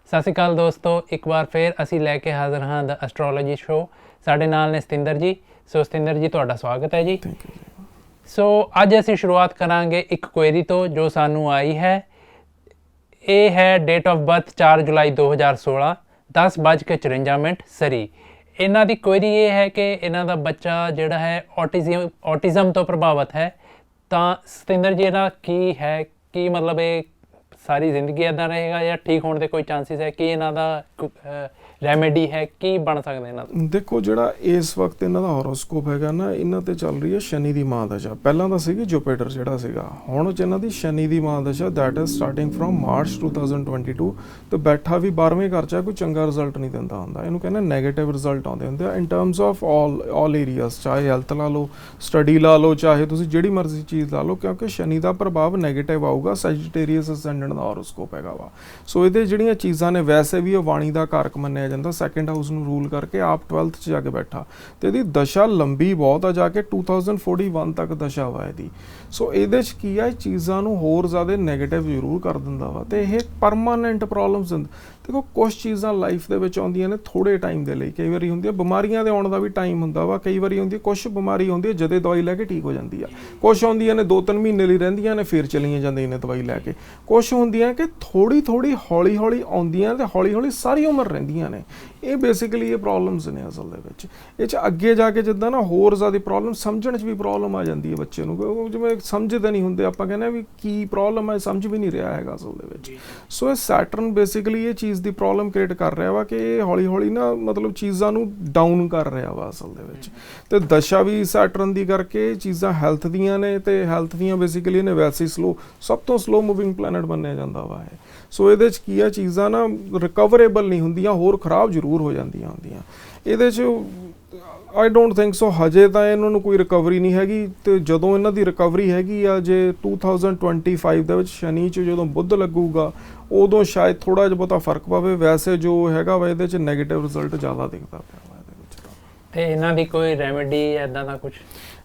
ਸਤਿ ਸ਼੍ਰੀ ਅਕਾਲ ਦੋਸਤੋ, ਇੱਕ ਵਾਰ ਫਿਰ ਅਸੀਂ ਲੈ ਕੇ ਹਾਜ਼ਰ ਹਾਂ ਦ ਐਸਟ੍ਰੋਲੋਜੀ ਸ਼ੋ। ਸਾਡੇ ਨਾਲ ਨੇ ਸਤਿੰਦਰ ਜੀ। ਸੋ ਸਤਿੰਦਰ ਜੀ, ਤੁਹਾਡਾ ਸਵਾਗਤ ਹੈ ਜੀ। ਥੈਂਕ ਯੂ ਜੀ। ਸੋ ਅੱਜ ਅਸੀਂ ਸ਼ੁਰੂਆਤ ਕਰਾਂਗੇ ਇੱਕ ਕੁਐਰੀ ਤੋਂ ਜੋ ਸਾਨੂੰ ਆਈ ਹੈ। ਇਹ ਹੈ ਡੇਟ ਆਫ ਬਰਥ 4 ਜੁਲਾਈ 2016, 10:54 ਸਰੀ। ਇਹਨਾਂ ਦੀ ਕੁਐਰੀ ਇਹ ਹੈ ਕਿ ਇਹਨਾਂ ਦਾ ਬੱਚਾ ਜਿਹੜਾ ਹੈ ਔਟਿਜ਼ਮ ਤੋਂ ਪ੍ਰਭਾਵਿਤ ਹੈ। ਤਾਂ ਸਤਿੰਦਰ ਜੀ, ਇਹਦਾ ਕੀ ਹੈ, ਕੀ ਮਤਲਬ ਇਹ ਸਾਰੀ ਜ਼ਿੰਦਗੀ ਇੱਦਾਂ ਰਹੇਗਾ ਜਾਂ ਠੀਕ ਹੋਣ ਦੇ ਕੋਈ ਚਾਂਸਿਸ ਹੈ? ਕੀ ਇਹਨਾਂ ਦਾ ਰੈਮੇਡੀ ਹੈ, ਕੀ ਬਣ ਸਕਦਾ ਇਹਨਾਂ ਦਾ? ਦੇਖੋ, ਜਿਹੜਾ ਇਸ ਵਕਤ ਇਹਨਾਂ ਦਾ ਹੋਰੋਸਕੋਪ ਹੈਗਾ ਨਾ, ਇਹਨਾਂ ਤੇ ਚੱਲ ਰਹੀ ਹੈ ਸ਼ਨੀ ਦੀ ਮਹਾਦਸ਼ਾ। ਪਹਿਲਾਂ ਤਾਂ ਸੀਗੀ ਜੁਪੀਟਰ ਜਿਹੜਾ ਸੀਗਾ, ਹੁਣ ਇਹਨਾਂ ਦੀ ਸ਼ਨੀ ਦੀ ਮਹਾਦਸ਼ਾ that is starting from March 2022 ਤੇ ਬੈਠਾ ਵੀ 12ਵੇਂ ਘਰ 'ਚ ਕੋਈ ਚੰਗਾ ਰਿਜ਼ਲਟ ਨਹੀਂ ਦਿੰਦਾ ਹੁੰਦਾ। ਇਹਨੂੰ ਕਹਿੰਦੇ ਨੈਗੇਟਿਵ ਰਿਜ਼ਲਟ ਆਉਂਦੇ ਹੁੰਦੇ ਆ ਇਨ ਟਰਮਸ ਆਫ ਆਲ ਏਰੀਆਜ਼, ਚਾਹੇ ਹੈਲਥ ਲਾ ਲਓ, ਸਟੱਡੀ ਲਾ ਲਓ, ਚਾਹੇ ਤੁਸੀਂ ਜਿਹੜੀ ਮਰਜ਼ੀ ਚੀਜ਼ ਲਾ ਲਓ, ਕਿਉਂਕਿ ਸ਼ਨੀ ਦਾ ਪ੍ਰਭਾਵ ਨੈਗੇਟਿਵ ਆਊਗਾ। ਸੈਜੀਟੇਰੀਅਸ ਅਸੈਂਡੈਂਟ ਦਾ ਹੋਰੋਸਕੋਪ ਹੈਗਾ ਵਾ। ਸੋ ਇਹਦੇ ਜਿਹੜੀਆਂ ਚੀਜ਼ਾਂ ਨੇ, ਵੈਸੇ ਵੀ ਉਹ ਵਾਣੀ ਦਾ ਕਾਰਕ ਮੰਨਿਆ ਜਾਂਦਾ, ਸੈਕੰਡ ਹਾਊਸ ਨੂੰ ਰੂਲ ਕਰਕੇ ਆਪ 12th 'ਚ ਜਾ ਕੇ ਬੈਠਾ ਤੇ ਇਹਦੀ ਦਸ਼ਾ ਲੰਬੀ ਬਹੁਤ ਆ, ਜਾ ਕੇ 2041 ਤੱਕ ਦਸ਼ਾ ਵਾ ਇਹਦੀ। ਸੋ ਇਹਦੇ 'ਚ ਕੀ ਆ, ਇਹ ਚੀਜ਼ਾਂ ਨੂੰ ਹੋਰ ਜ਼ਿਆਦਾ ਨੈਗੇਟਿਵ ਜ਼ਰੂਰ ਕਰ ਦਿੰਦਾ ਵਾ ਤੇ ਇਹ ਪਰਮਾਨੈਂਟ ਪ੍ਰੋਬਲਮਸ। ਦੇਖੋ, ਕੁਛ ਚੀਜ਼ਾਂ ਲਾਈਫ ਦੇ ਵਿੱਚ ਆਉਂਦੀਆਂ ਨੇ ਥੋੜ੍ਹੇ ਟਾਈਮ ਦੇ ਲਈ, ਕਈ ਵਾਰੀ ਹੁੰਦੀ ਆ ਬਿਮਾਰੀਆਂ ਦੇ ਆਉਣ ਦਾ ਵੀ ਟਾਈਮ ਹੁੰਦਾ ਵਾ, ਕਈ ਵਾਰੀ ਹੁੰਦੀ ਕੁਛ ਬਿਮਾਰੀ ਆਉਂਦੀ ਹੈ ਜਦੇ ਦਵਾਈ ਲੈ ਕੇ ਠੀਕ ਹੋ ਜਾਂਦੀ ਆ, ਕੁਛ ਆਉਂਦੀਆਂ ਨੇ 2-3 ਮਹੀਨੇ ਲਈ ਰਹਿੰਦੀਆਂ ਨੇ ਫਿਰ ਚਲੀਆਂ ਜਾਂਦੀਆਂ ਨੇ ਦਵਾਈ ਲੈ ਕੇ, ਕੁਛ ਹੁੰਦੀਆਂ ਕਿ ਥੋੜ੍ਹੀ ਹੌਲੀ ਆਉਂਦੀਆਂ ਤੇ ਹੌਲੀ ਸਾਰੀ ਉਮਰ ਰਹਿੰਦੀਆਂ ਨੇ। ਇਹ ਬੇਸਿਕਲੀ ਇਹ ਪ੍ਰੋਬਲਮਸ ਨੇ ਅਸਲ ਦੇ ਵਿੱਚ। ਇਹ 'ਚ ਅੱਗੇ ਜਾ ਕੇ ਜਿੱਦਾਂ ਨਾ ਹੋਰ ਜ਼ਿਆਦਾ ਪ੍ਰੋਬਲਮ, ਸਮਝਣ 'ਚ ਵੀ ਪ੍ਰੋਬਲਮ ਆ ਜਾਂਦੀ ਹੈ ਬੱਚੇ ਨੂੰ, ਜਿਵੇਂ ਸਮਝਦੇ ਨਹੀਂ ਹੁੰਦੇ, ਆਪਾਂ ਕਹਿੰਦੇ ਵੀ ਕੀ ਪ੍ਰੋਬਲਮ ਹੈ, ਸਮਝ ਵੀ ਨਹੀਂ ਰਿਹਾ ਹੈਗਾ ਅਸਲ ਦੇ ਵਿੱਚ। ਸੋ ਇਹ ਸੈਟਰਨ ਬੇਸਿਕਲੀ ਇਹ ਚੀਜ਼ ਦੀ ਪ੍ਰੋਬਲਮ ਕ੍ਰੀਏਟ ਕਰ ਰਿਹਾ ਵਾ ਕਿ ਇਹ ਹੌਲੀ ਨਾ ਮਤਲਬ ਚੀਜ਼ਾਂ ਨੂੰ ਡਾਊਨ ਕਰ ਰਿਹਾ ਵਾ ਅਸਲ ਦੇ ਵਿੱਚ। ਤੇ ਦਸ਼ਾ ਵੀ ਸੈਟਰਨ ਦੀ ਕਰਕੇ ਚੀਜ਼ਾਂ ਹੈਲਥ ਦੀਆਂ ਨੇ, ਤੇ ਹੈਲਥ ਦੀਆਂ ਬੇਸਿਕਲੀ ਇਹਨੇ ਵੈਸੇ ਹੀ ਸਭ ਤੋਂ ਸਲੋ ਮੂਵਿੰਗ ਪਲੈਨਟ ਮੰਨਿਆ ਜਾਂਦਾ ਵਾ ਇਹ। ਸੋ ਇਹਦੇ 'ਚ ਕੀ ਆ, ਚੀਜ਼ਾਂ ਨਾ ਰਿਕਵਰੇਬਲ ਨਹੀਂ ਹੁੰਦੀਆਂ, ਹੋਰ ਖਰਾਬ ਜ਼ਰੂਰ ਹੋ ਜਾਂਦੀਆਂ ਹੁੰਦੀਆਂ ਇਹਦੇ 'ਚ। ਆਈ ਡੋਂਟ ਥਿੰਕ ਸੋ ਹਜੇ ਤਾਂ ਇਹਨਾਂ ਨੂੰ ਕੋਈ ਰਿਕਵਰੀ ਨਹੀਂ ਹੈਗੀ। ਤੇ ਜਦੋਂ ਇਹਨਾਂ ਦੀ ਰਿਕਵਰੀ ਹੈਗੀ ਆ, ਜੇ 2025 ਦੇ ਵਿੱਚ ਸ਼ਨੀ 'ਚ ਜਦੋਂ ਬੁੱਧ ਲੱਗੂਗਾ, ਉਦੋਂ ਸ਼ਾਇਦ ਥੋੜ੍ਹਾ ਜਿਹਾ ਬਹੁਤਾ ਫਰਕ ਪਵੇ। ਵੈਸੇ ਜੋ ਹੈਗਾ ਵਾ ਇਹਦੇ 'ਚ ਨੈਗੇਟਿਵ ਰਿਜ਼ਲਟ ਜ਼ਿਆਦਾ ਦਿਖਦਾ ਪਿਆ ਵਾ ਇਹਦੇ ਵਿੱਚ। ਤੇ ਇਹਨਾਂ ਦੀ ਕੋਈ ਰੈਮੇਡੀ ਇੱਦਾਂ ਦਾ ਕੁਛ?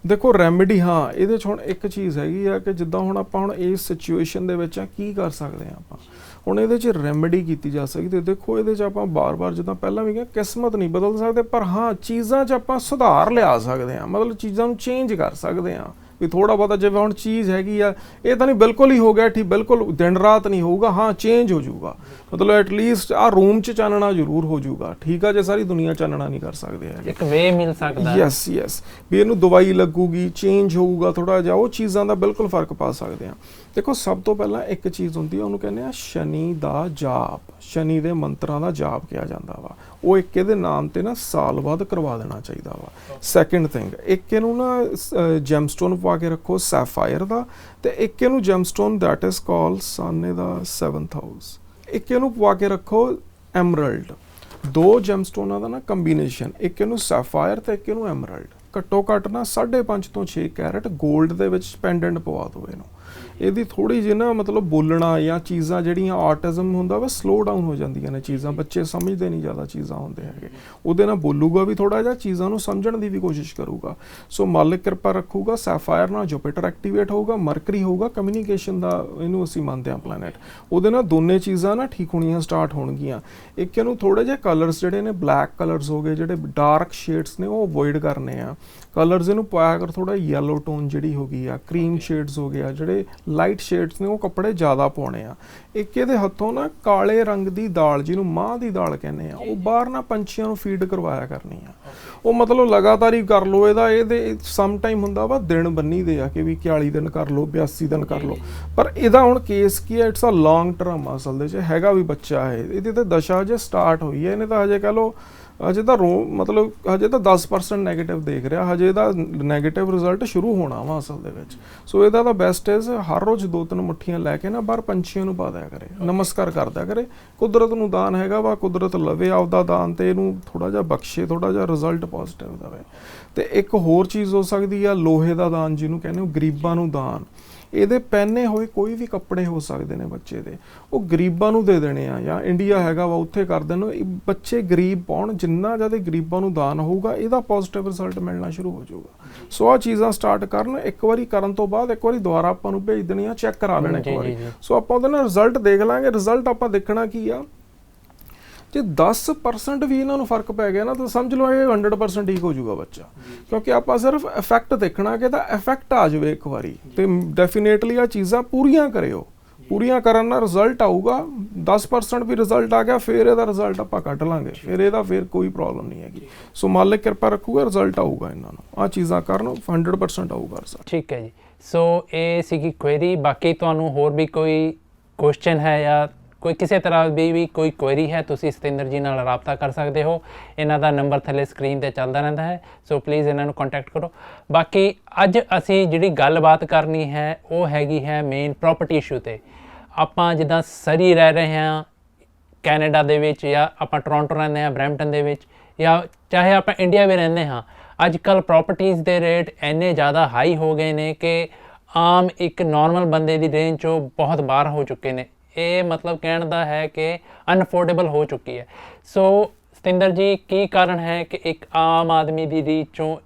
ਦੇਖੋ, ਰੈਮੇਡੀ ਹਾਂ, ਇਹਦੇ 'ਚ ਹੁਣ ਇੱਕ ਚੀਜ਼ ਹੈਗੀ ਆ ਕਿ ਜਿੱਦਾਂ ਹੁਣ ਆਪਾਂ ਇਸ ਸਿਚੁਏਸ਼ਨ ਦੇ ਵਿੱਚ ਕੀ ਕਰ ਸਕਦੇ ਹਾਂ ਆਪਾਂ। ਹੁਣ ਇਹਦੇ 'ਚ ਰੈਮੇਡੀ ਕੀਤੀ ਜਾ ਸਕਦੀ। ਦੇਖੋ, ਇਹਦੇ 'ਚ ਆਪਾਂ ਬਾਰ-ਬਾਰ ਜਿੱਦਾਂ ਪਹਿਲਾਂ ਵੀ ਕਿਹਾ, ਕਿਸਮਤ ਨਹੀਂ ਬਦਲ ਸਕਦੇ, ਪਰ ਹਾਂ ਚੀਜ਼ਾਂ 'ਚ ਆਪਾਂ ਸੁਧਾਰ ਲਿਆ ਸਕਦੇ ਹਾਂ, ਮਤਲਬ ਚੀਜ਼ਾਂ ਨੂੰ ਚੇਂਜ ਕਰ ਸਕਦੇ ਹਾਂ ਵੀ ਥੋੜ੍ਹਾ ਬਹੁਤਾ। ਜਿਵੇਂ ਹੁਣ ਚੀਜ਼ ਹੈਗੀ ਆ, ਇਹ ਤਾਂ ਨਹੀਂ ਬਿਲਕੁਲ ਹੀ ਹੋ ਗਿਆ ਠੀਕ, ਬਿਲਕੁਲ ਦਿਨ ਰਾਤ ਨਹੀਂ ਹੋਊਗਾ, ਹਾਂ ਚੇਂਜ ਹੋ ਜਾਊਗਾ, ਮਤਲਬ ਐਟਲੀਸਟ ਆਹ ਰੂਮ 'ਚ ਚਾਨਣਾ ਜ਼ਰੂਰ ਹੋ ਜਾਊਗਾ, ਠੀਕ ਆ। ਜੇ ਸਾਰੀ ਦੁਨੀਆ ਚਾਨਣਾ ਨਹੀਂ ਕਰ ਸਕਦੇ ਹੈਗੇ, ਇੱਕ ਵੇ ਮਿਲ ਸਕਦਾ। ਯੈਸ ਵੀ ਇਹਨੂੰ ਦਵਾਈ ਲੱਗੂਗੀ, ਚੇਂਜ ਹੋਊਗਾ ਥੋੜ੍ਹਾ ਜਿਹਾ, ਉਹ ਚੀਜ਼ਾਂ ਦਾ ਬਿਲਕੁਲ ਫਰਕ ਪਾ ਸਕਦੇ ਹਾਂ। ਦੇਖੋ, ਸਭ ਤੋਂ ਪਹਿਲਾਂ ਇੱਕ ਚੀਜ਼ ਹੁੰਦੀ ਹੈ, ਉਹਨੂੰ ਕਹਿੰਦੇ ਆ ਸ਼ਨੀ ਦਾ ਜਾਪ, ਸ਼ਨੀ ਦੇ ਮੰਤਰਾਂ ਦਾ ਜਾਪ ਕਿਹਾ ਜਾਂਦਾ ਵਾ। ਉਹ ਇੱਕ ਇਹਦੇ ਨਾਮ ਤੇ ਨਾ ਸਾਲ ਬਾਅਦ ਕਰਵਾ ਦੇਣਾ ਚਾਹੀਦਾ ਵਾ। ਸੈਕਿੰਡ ਥਿੰਗ, ਇੱਕ ਇਹਨੂੰ ਨਾ ਜੈਮਸਟੋਨ ਪਵਾ ਕੇ ਰੱਖੋ ਸੈਫਾਇਰ ਦਾ, ਤੇ ਇੱਕ ਇਹਨੂੰ ਜੈਮਸਟੋਨ ਦੈਟ ਇਜ਼ ਕਾਲਡ ਸਨ ਇਹਦਾ 7th ਹਾਊਸ, ਇੱਕ ਇਹਨੂੰ ਪਵਾ ਕੇ ਰੱਖੋ ਐਮਰਲਡ। 2 ਜੈਮਸਟੋਨਾਂ ਦਾ ਨਾ ਕੰਬੀਨੇਸ਼ਨ, ਇੱਕ ਇਹਨੂੰ ਸੈਫਾਇਰ ਤੇ ਇੱਕ ਇਹਨੂੰ ਐਮਰਲਡ। ਘੱਟੋ ਘੱਟ ਨਾ 5.5 ਤੋਂ 6 ਕੈਰਟ 골ਡ ਦੇ ਵਿੱਚ ਪੈਂਡੈਂਟ ਪਵਾ ਦਿਓ ਇਹਨੂੰ। ਇਹਦੀ ਥੋੜ੍ਹੀ ਜਿਹੀ ਨਾ ਮਤਲਬ ਬੋਲਣਾ ਜਾਂ ਚੀਜ਼ਾਂ ਜਿਹੜੀਆਂ ਆਰਟਿਜ਼ਮ ਹੁੰਦਾ ਵਾ, ਸਲੋ ਡਾਊਨ ਹੋ ਜਾਂਦੀਆਂ ਨੇ ਚੀਜ਼ਾਂ, ਬੱਚੇ ਸਮਝਦੇ ਨਹੀਂ ਜ਼ਿਆਦਾ ਚੀਜ਼ਾਂ ਹੁੰਦੇ ਹੈਗੇ। ਉਹਦੇ ਨਾਲ ਬੋਲੂਗਾ ਵੀ ਥੋੜ੍ਹਾ ਜਿਹਾ, ਚੀਜ਼ਾਂ ਨੂੰ ਸਮਝਣ ਦੀ ਵੀ ਕੋਸ਼ਿਸ਼ ਕਰੂਗਾ। ਸੋ ਮਾਲਿਕ ਕਿਰਪਾ ਰੱਖੂਗਾ। ਸੈਫਾਇਰ ਨਾਲ ਜੁਪੀਟਰ ਐਕਟੀਵੇਟ ਹੋਊਗਾ, ਮਰਕਰੀ ਹੋਊਗਾ ਕਮਿਊਨੀਕੇਸ਼ਨ ਦਾ, ਇਹਨੂੰ ਅਸੀਂ ਮੰਨਦੇ ਹਾਂ ਪਲੈਨਟ। ਉਹਦੇ ਨਾਲ ਦੋਨੇ ਚੀਜ਼ਾਂ ਨਾ ਠੀਕ ਹੋਣੀਆਂ ਸਟਾਰਟ ਹੋਣਗੀਆਂ। ਇੱਕ ਇਹਨੂੰ ਥੋੜ੍ਹੇ ਜਿਹੇ ਕਲਰਸ ਜਿਹੜੇ ਨੇ, ਬਲੈਕ ਕਲਰਸ ਹੋ ਗਏ, ਜਿਹੜੇ ਡਾਰਕ ਸ਼ੇਡਸ ਨੇ ਉਹ ਅਵੋਇਡ ਕਰਨੇ ਆ। ਕਲਰਸ ਇਹਨੂੰ ਪਾਇਆ ਕਰ ਥੋੜ੍ਹਾ ਯੈਲੋ ਟੋਨ ਜਿਹੜੀ ਹੋ ਗਈ ਆ, ਕਰੀਮ ਸ਼ੇਡਸ ਹੋ ਗਿਆ, ਜਿਹੜੇ ਲਾਈਟ ਸ਼ੇਡਸ ਨੇ ਉਹ ਕੱਪੜੇ ਜ਼ਿਆਦਾ ਪਾਉਣੇ ਆ। ਇੱਕ ਇਹਦੇ ਹੱਥੋਂ ਨਾ ਕਾਲੇ ਰੰਗ ਦੀ ਦਾਲ, ਜਿਹਨੂੰ ਮਾਂਹ ਦੀ ਦਾਲ ਕਹਿੰਦੇ ਆ, ਉਹ ਬਾਹਰ ਨਾ ਪੰਛੀਆਂ ਨੂੰ ਫੀਡ ਕਰਵਾਇਆ ਕਰਨੀ ਆ। ਉਹ ਮਤਲਬ ਲਗਾਤਾਰ ਹੀ ਕਰ ਲਓ ਇਹਦੇ ਸਮ ਟਾਈਮ ਹੁੰਦਾ ਵਾ ਦਿਨ ਬੰਨੀ ਦੇ ਆ ਕਿ ਵੀ 41 ਦਿਨ ਕਰ ਲਓ, 82 ਦਿਨ ਕਰ ਲਓ, ਪਰ ਇਹਦਾ ਹੁਣ ਕੇਸ ਕੀ ਹੈ, ਇਟਸ ਅ ਲੌਂਗ ਟਰਮ ਅਸਲ ਦੇ ਵਿੱਚ ਹੈਗਾ ਵੀ ਬੱਚਾ ਇਹ, ਇਹਦੀ ਤਾਂ ਦਸ਼ਾ ਹਜੇ ਸਟਾਰਟ ਹੋਈ ਹੈ, ਇਹਨੇ ਤਾਂ ਹਜੇ ਕਹਿ ਲਓ ਹਜੇ ਤਾਂ ਮਤਲਬ ਹਜੇ ਤਾਂ 10% ਨੈਗੇਟਿਵ ਦੇਖ ਰਿਹਾ, ਹਜੇ ਇਹਦਾ ਨੈਗੇਟਿਵ ਰਿਜ਼ਲਟ ਸ਼ੁਰੂ ਹੋਣਾ ਵਾ ਅਸਲ ਦੇ ਵਿੱਚ। ਸੋ ਇਹਦਾ ਤਾਂ ਬੈਸਟ ਇਜ਼ ਹਰ ਰੋਜ਼ 2-3 ਮੁੱਠੀਆਂ ਲੈ ਕੇ ਨਾ ਬਾਹਰ ਪੰਛੀਆਂ ਨੂੰ ਪਾ ਦਿਆ ਕਰੇ, ਨਮਸਕਾਰ ਕਰਦਿਆ ਕਰੇ। ਕੁਦਰਤ ਨੂੰ ਦਾਨ ਹੈਗਾ ਵਾ, ਕੁਦਰਤ ਲਵੇ ਆਪਦਾ ਦਾਨ ਤੇ ਇਹਨੂੰ ਥੋੜ੍ਹਾ ਜਿਹਾ ਬਖਸ਼ੇ, ਥੋੜ੍ਹਾ ਜਿਹਾ ਰਿਜ਼ਲਟ ਪੋਜ਼ਿਟਿਵ ਦੇਵੇ। ਤੇ ਇੱਕ ਹੋਰ ਚੀਜ਼ ਹੋ ਸਕਦੀ ਆ ਲੋਹੇ ਦਾ ਦਾਨ, ਜਿਹਨੂੰ ਕਹਿੰਦੇ ਹੋ ਗਰੀਬਾਂ ਨੂੰ ਦਾਨ। ਇਹਦੇ ਪਹਿਨੇ ਹੋਏ ਕੋਈ ਵੀ ਕੱਪੜੇ ਹੋ ਸਕਦੇ ਨੇ ਬੱਚੇ ਦੇ, ਉਹ ਗਰੀਬਾਂ ਨੂੰ ਦੇ ਦੇਣੇ ਆ, ਜਾਂ ਇੰਡੀਆ ਹੈਗਾ ਵਾ ਉੱਥੇ ਕਰ ਦੇਣ। ਬੱਚੇ ਗਰੀਬ ਪਾਉਣ, ਜਿੰਨਾ ਜ਼ਿਆਦਾ ਗਰੀਬਾਂ ਨੂੰ ਦਾਨ ਹੋਊਗਾ ਇਹਦਾ ਪੋਜ਼ਿਟਿਵ ਰਿਜ਼ਲਟ ਮਿਲਣਾ ਸ਼ੁਰੂ ਹੋ ਜਾਊਗਾ। ਸੋ ਆਹ ਚੀਜ਼ਾਂ ਸਟਾਰਟ ਕਰਨ, ਇੱਕ ਵਾਰੀ ਕਰਨ ਤੋਂ ਬਾਅਦ ਇੱਕ ਵਾਰੀ ਦੁਬਾਰਾ ਆਪਾਂ ਨੂੰ ਭੇਜ ਦੇਣੀ ਆ, ਚੈੱਕ ਕਰਾ ਲੈਣਾ ਇੱਕ ਵਾਰੀ। ਸੋ ਆਪਾਂ ਉਹਦੇ ਨਾਲ ਰਿਜ਼ਲਟ ਦੇਖ ਲਾਂਗੇ। ਰਿਜ਼ਲਟ ਆਪਾਂ ਦੇਖਣਾ ਕੀ ਆ, ਜੇ 10% ਵੀ ਇਹਨਾਂ ਨੂੰ ਫਰਕ ਪੈ ਗਿਆ ਨਾ ਤਾਂ ਸਮਝ ਲਓ ਇਹ 100% ਠੀਕ ਹੋ ਜਾਊਗਾ ਬੱਚਾ, ਕਿਉਂਕਿ ਆਪਾਂ ਸਿਰਫ ਇਫੈਕਟ ਦੇਖਣਾ ਕਿ ਇਹਦਾ ਇਫੈਕਟ ਆ ਜਾਵੇ ਇੱਕ ਵਾਰੀ, ਤੇ ਡੈਫੀਨੇਟਲੀ ਆ ਚੀਜ਼ਾਂ ਪੂਰੀਆਂ ਕਰਿਓ, ਪੂਰੀਆਂ ਕਰਨ ਨਾਲ ਰਿਜ਼ਲਟ ਆਊਗਾ। 10% ਵੀ ਰਿਜ਼ਲਟ ਆ ਗਿਆ ਫਿਰ ਇਹਦਾ ਰਿਜ਼ਲਟ ਆਪਾਂ ਕੱਢ ਲਾਂਗੇ, ਫਿਰ ਕੋਈ ਪ੍ਰੋਬਲਮ ਨਹੀਂ ਹੈਗੀ। ਸੋ ਮਾਲਿਕ ਕਿਰਪਾ ਰੱਖੂਗਾ, ਰਿਜ਼ਲਟ ਆਊਗਾ ਇਹਨਾਂ ਨੂੰ, ਆ ਚੀਜ਼ਾਂ ਕਰਨ 100% ਆਊਗਾ ਰਿਜ਼ਲਟ। ਠੀਕ ਹੈ ਜੀ। ਸੋ ਇਹ ਸੀਗੀ ਕੁਐਰੀ। ਬਾਕੀ ਤੁਹਾਨੂੰ ਹੋਰ ਵੀ ਕੋਈ ਕੁਐਸਚਨ ਹੈ ਜਾਂ ਕੋਈ ਕਿਸੇ ਤਰ੍ਹਾਂ ਦੀ ਵੀ ਕੋਈ ਕੁਐਰੀ ਹੈ, ਤੁਸੀਂ ਸਤਿੰਦਰ ਜੀ ਨਾਲ ਰਾਬਤਾ ਕਰ ਸਕਦੇ ਹੋ। ਇਹਨਾਂ ਦਾ ਨੰਬਰ ਥੱਲੇ ਸਕਰੀਨ ਤੇ ਚੱਲਦਾ ਰਹਿੰਦਾ ਹੈ, ਸੋ ਪਲੀਜ਼ ਇਹਨਾਂ ਨੂੰ ਕੰਟੈਕਟ ਕਰੋ। ਬਾਕੀ ਅੱਜ ਅਸੀਂ ਜਿਹੜੀ ਗੱਲਬਾਤ ਕਰਨੀ ਹੈ ਉਹ ਹੈਗੀ ਹੈ ਮੇਨ ਪ੍ਰੋਪਰਟੀ ਇਸ਼ੂ ਤੇ। ਆਪਾਂ ਜਿੱਦਾਂ ਸਰੀ ਰਹਿ ਰਹੇ ਹਾਂ ਕੈਨੇਡਾ ਦੇ ਵਿੱਚ, ਜਾਂ ਆਪਾਂ ਟੋਰਾਂਟੋ ਰਹਿੰਦੇ ਹਾਂ ਬਰੈਂਪਟਨ ਦੇ ਵਿੱਚ, ਜਾਂ ਚਾਹੇ ਆਪਾਂ ਇੰਡੀਆ ਵੀ ਰਹਿੰਦੇ ਹਾਂ, ਅੱਜ ਕੱਲ੍ਹ ਪ੍ਰੋਪਰਟੀਜ਼ ਦੇ ਰੇਟ ਇੰਨੇ ਜ਼ਿਆਦਾ ਹਾਈ ਹੋ ਗਏ ਨੇ ਕਿ ਆਮ ਇੱਕ ਨੋਰਮਲ ਬੰਦੇ ਦੀ ਰੇਂਜ 'ਚੋਂ ਬਹੁਤ ਬਾਹਰ ਹੋ ਚੁੱਕੇ ਨੇ। ਇਹ ਮਤਲਬ ਕਹਿਣ ਦਾ ਹੈ ਕਿ ਅਨਅਫੋਰਡੇਬਲ ਹੋ ਚੁੱਕੀ ਹੈ। ਸੋ ਸਤਿੰਦਰ ਜੀ, ਕੀ ਕਾਰਨ ਹੈ ਕਿ ਇੱਕ ਆਮ ਆਦਮੀ ਦੀ ਰੀਚ 'ਚੋਂ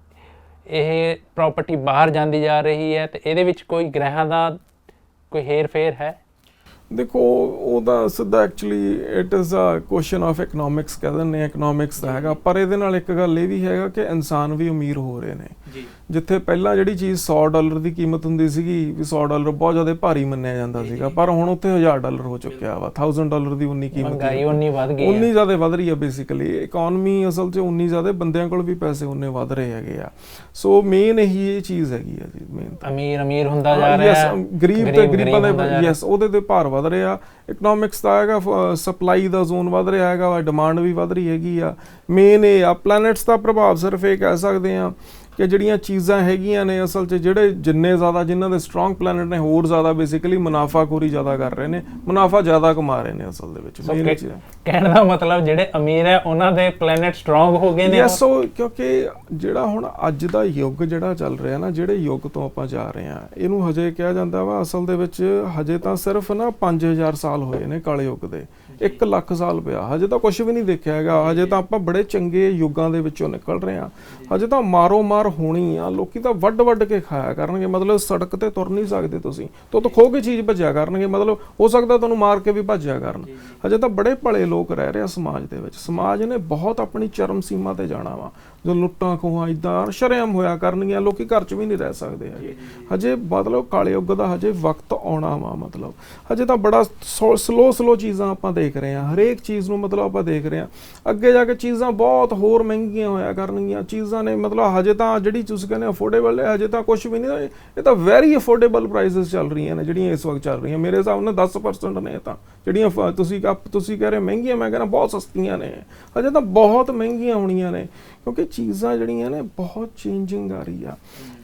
ਇਹ ਪ੍ਰੋਪਰਟੀ ਬਾਹਰ ਜਾਂਦੀ ਜਾ ਰਹੀ ਹੈ, ਤੇ ਇਹਦੇ ਵਿੱਚ ਕੋਈ ਗ੍ਰਹਿਾਂ ਦਾ ਕੋਈ ਹੇਰ ਫੇਰ ਹੈ? ਦੇਖੋ ਉਹਦਾ ਸਿੱਧਾ actually it is a question of economics ਕਹਿ ਦਿੰਦੇ ਆ, ਇਕਨੋਮਿਕਸ ਦਾ ਹੈਗਾ। ਪਰ ਇਹਦੇ ਨਾਲ ਇੱਕ ਗੱਲ ਇਹ ਵੀ ਹੈਗਾ ਕਿ ਇਨਸਾਨ ਵੀ ਅਮੀਰ ਹੋ ਰਹੇ ਨੇ। ਜਿੱਥੇ ਪਹਿਲਾਂ ਜਿਹੜੀ ਚੀਜ਼ $100 ਦੀ ਕੀਮਤ ਹੁੰਦੀ ਸੀਗੀ, ਵੀ $100 ਬਹੁਤ ਜ਼ਿਆਦਾ ਭਾਰੀ ਮੰਨਿਆ ਜਾਂਦਾ ਸੀਗਾ, ਪਰ ਹੁਣ ਉੱਥੇ $1000 ਹੋ ਚੁੱਕਿਆ ਵਾ। $1000 ਦੀ ਉਨੀ ਕੀਮਤ, ਮਹਿੰਗਾਈ ਉਨੀ ਵੱਧ ਗਈ, ਉਨੀ ਜ਼ਿਆਦਾ ਵੱਧ ਰਹੀ ਹੈ। ਬੇਸਿਕਲੀ ਇਕਨੋਮੀ ਅਸਲ 'ਚ ਉਨੀ ਜ਼ਿਆਦਾ ਬੰਦਿਆਂ ਕੋਲ ਵੀ ਪੈਸੇ ਉਨੇ ਵੱਧ ਰਹੇ ਹੈਗੇ ਆ। ਸੋ ਮੇਨ ਇਹੀ ਇਹ ਚੀਜ਼ ਹੈਗੀ ਆ ਜੀ, ਮੇਨ ਅਮੀਰ ਹੁੰਦਾ ਜਾ ਰਿਹਾ ਹੈ, ਗਰੀਬ ਤੇ ਗਰੀਬਾਂ ਦੇ ਯੈਸ ਉਹਦੇ ਤੇ ਭਾਰ ਵੱਧ ਰਿਹਾ। ਇਕਨੋਮਿਕਸ ਦਾ ਹੈਗਾ, ਸਪਲਾਈ ਦਾ ਜ਼ੋਨ ਵੱਧ ਰਿਹਾ ਹੈਗਾ, ਡਿਮਾਂਡ ਵੀ ਵੱਧ ਰਹੀ ਹੈਗੀ ਆ। ਮੇਨ ਇਹ ਆ ਪਲੈਨਟਸ ਦਾ ਪ੍ਰਭਾਵ। ਸਿਰਫ ਇਹ ਕਹਿ ਸਕਦੇ ਆ ਕਿ ਜਿਹੜੀਆਂ ਚੀਜ਼ਾਂ ਹੈਗੀਆਂ ਨੇ ਅਸਲ 'ਚ ਜਿਹੜੇ ਜਿੰਨੇ ਜ਼ਿਆਦਾ ਜਿਨ੍ਹਾਂ ਦੇ ਸਟਰੋਂਗ ਪਲੈਨਟ ਨੇ, ਹੋਰ ਜ਼ਿਆਦਾ ਬੇਸਿਕਲੀ ਮੁਨਾਫਾਖੋਰੀ ਜ਼ਿਆਦਾ ਕਰ ਰਹੇ ਨੇ, ਮੁਨਾਫਾ ਜ਼ਿਆਦਾ ਕਮਾ ਰਹੇ ਨੇ ਅਸਲ ਦੇ ਵਿੱਚ। ਕਹਿਣ ਦਾ ਮਤਲਬ ਜਿਹੜੇ ਅਮੀਰ ਹੈ ਉਹਨਾਂ ਦੇ ਪਲੈਨਟ ਸਟਰੋਂਗ ਹੋ ਗਏ ਨੇ। ਯੈਸ, ਕਿਉਂਕਿ ਜਿਹੜਾ ਹੁਣ ਅੱਜ ਦਾ ਯੁੱਗ ਜਿਹੜਾ ਚੱਲ ਰਿਹਾ ਨਾ, ਜਿਹੜੇ ਯੁੱਗ ਤੋਂ ਆਪਾਂ ਜਾ ਰਹੇ ਹਾਂ, ਇਹਨੂੰ ਹਜੇ ਕਿਹਾ ਜਾਂਦਾ ਵਾ ਅਸਲ ਦੇ ਵਿੱਚ ਹਜੇ ਤਾਂ ਸਿਰਫ ਨਾ 5000 ਸਾਲ ਹੋਏ ਨੇ ਕਾਲੇ ਯੁੱਗ ਦੇ। 1 ਲੱਖ ਸਾਲ ਪਿਆ, ਹਜੇ ਤਾਂ ਕੁਝ ਵੀ ਨਹੀਂ ਦੇਖਿਆ ਹੈਗਾ। ਹਜੇ ਤਾਂ ਆਪਾਂ ਬੜੇ ਚੰਗੇ ਯੁੱਗਾਂ ਦੇ ਵਿੱਚੋਂ ਨਿਕਲ ਰਹੇ ਹਾਂ। ਹਜੇ ਤਾਂ ਮਾਰੋ ਮਾਰ ਹੋਣੀ ਆ। ਲੋਕੀ ਤਾਂ ਵੱਢ ਕੇ ਖਾਇਆ ਕਰਨਗੇ, ਮਤਲਬ ਸੜਕ ਤੇ ਤੁਰ ਨਹੀਂ ਸਕਦੇ ਤੁਸੀਂ, ਤੋਂ ਖੋ ਕੇ ਚੀਜ਼ ਭੱਜਿਆ ਕਰਨਗੇ, ਮਤਲਬ ਹੋ ਸਕਦਾ ਤੁਹਾਨੂੰ ਮਾਰ ਕੇ ਵੀ ਭੱਜਿਆ ਕਰਨ। ਹਜੇ ਤਾਂ ਬੜੇ ਭਲੇ ਲੋਕ ਰਹਿ ਰਹੇ ਆ ਸਮਾਜ ਦੇ ਵਿੱਚ। ਸਮਾਜ ਨੇ ਬਹੁਤ ਆਪਣੀ ਚਰਮ ਸੀਮਾ ਤੇ ਜਾਣਾ ਵਾ, ਜੋ ਲੁੱਟਾਂ ਖੋਹਾਂ ਇਦਾਂ ਸ਼ਰੇਆਮ ਹੋਇਆ ਕਰਨਗੀਆਂ, ਲੋਕੀ ਘਰ 'ਚ ਵੀ ਨਹੀਂ ਰਹਿ ਸਕਦੇ ਹੈਗੇ। ਹਜੇ ਮਤਲਬ ਕਾਲੇ ਯੁੱਗ ਦਾ ਹਜੇ ਵਕਤ ਆਉਣਾ ਵਾ। ਮਤਲਬ ਹਜੇ ਤਾਂ ਬੜਾ ਸਲੋ ਚੀਜ਼ਾਂ ਆਪਾਂ ਦੇਖ ਰਹੇ ਹਾਂ, ਹਰੇਕ ਚੀਜ਼ ਨੂੰ ਮਤਲਬ ਆਪਾਂ ਦੇਖ ਰਹੇ ਹਾਂ। ਅੱਗੇ ਜਾ ਕੇ ਚੀਜ਼ਾਂ ਬਹੁਤ ਹੋਰ ਮਹਿੰਗੀਆਂ ਹੋਇਆ ਕਰਨਗੀਆਂ ਚੀਜ਼ਾਂ ਨੇ। ਮਤਲਬ ਹਜੇ ਤਾਂ ਜਿਹੜੀ ਤੁਸੀਂ ਕਹਿੰਦੇ ਅਫੋਰਡੇਬਲ ਹੈ, ਹਜੇ ਤਾਂ ਕੁਝ ਵੀ ਨਹੀਂ। ਇਹ ਤਾਂ ਵੈਰੀ ਅਫੋਰਡੇਬਲ ਪ੍ਰਾਈਸਿਸ ਚੱਲ ਰਹੀਆਂ ਨੇ ਜਿਹੜੀਆਂ ਇਸ ਵਕਤ ਚੱਲ ਰਹੀਆਂ। ਮੇਰੇ ਹਿਸਾਬ ਨਾਲ 10% ਨੇ ਤਾਂ ਜਿਹੜੀਆਂ ਤੁਸੀਂ ਕਹਿ ਰਹੇ ਮਹਿੰਗੀਆਂ, ਮੈਂ ਕਹਿੰਦਾ ਬਹੁਤ ਸਸਤੀਆਂ ਨੇ। ਹਜੇ ਤਾਂ ਬਹੁਤ ਮਹਿੰਗੀਆਂ ਹੋਣੀਆਂ ਨੇ, ਕਿਉਂਕਿ ਚੀਜ਼ਾਂ ਜਿਹੜੀਆਂ ਨੇ ਬਹੁਤ ਚੇਂਜਿੰਗ ਆ ਰਹੀ ਆ।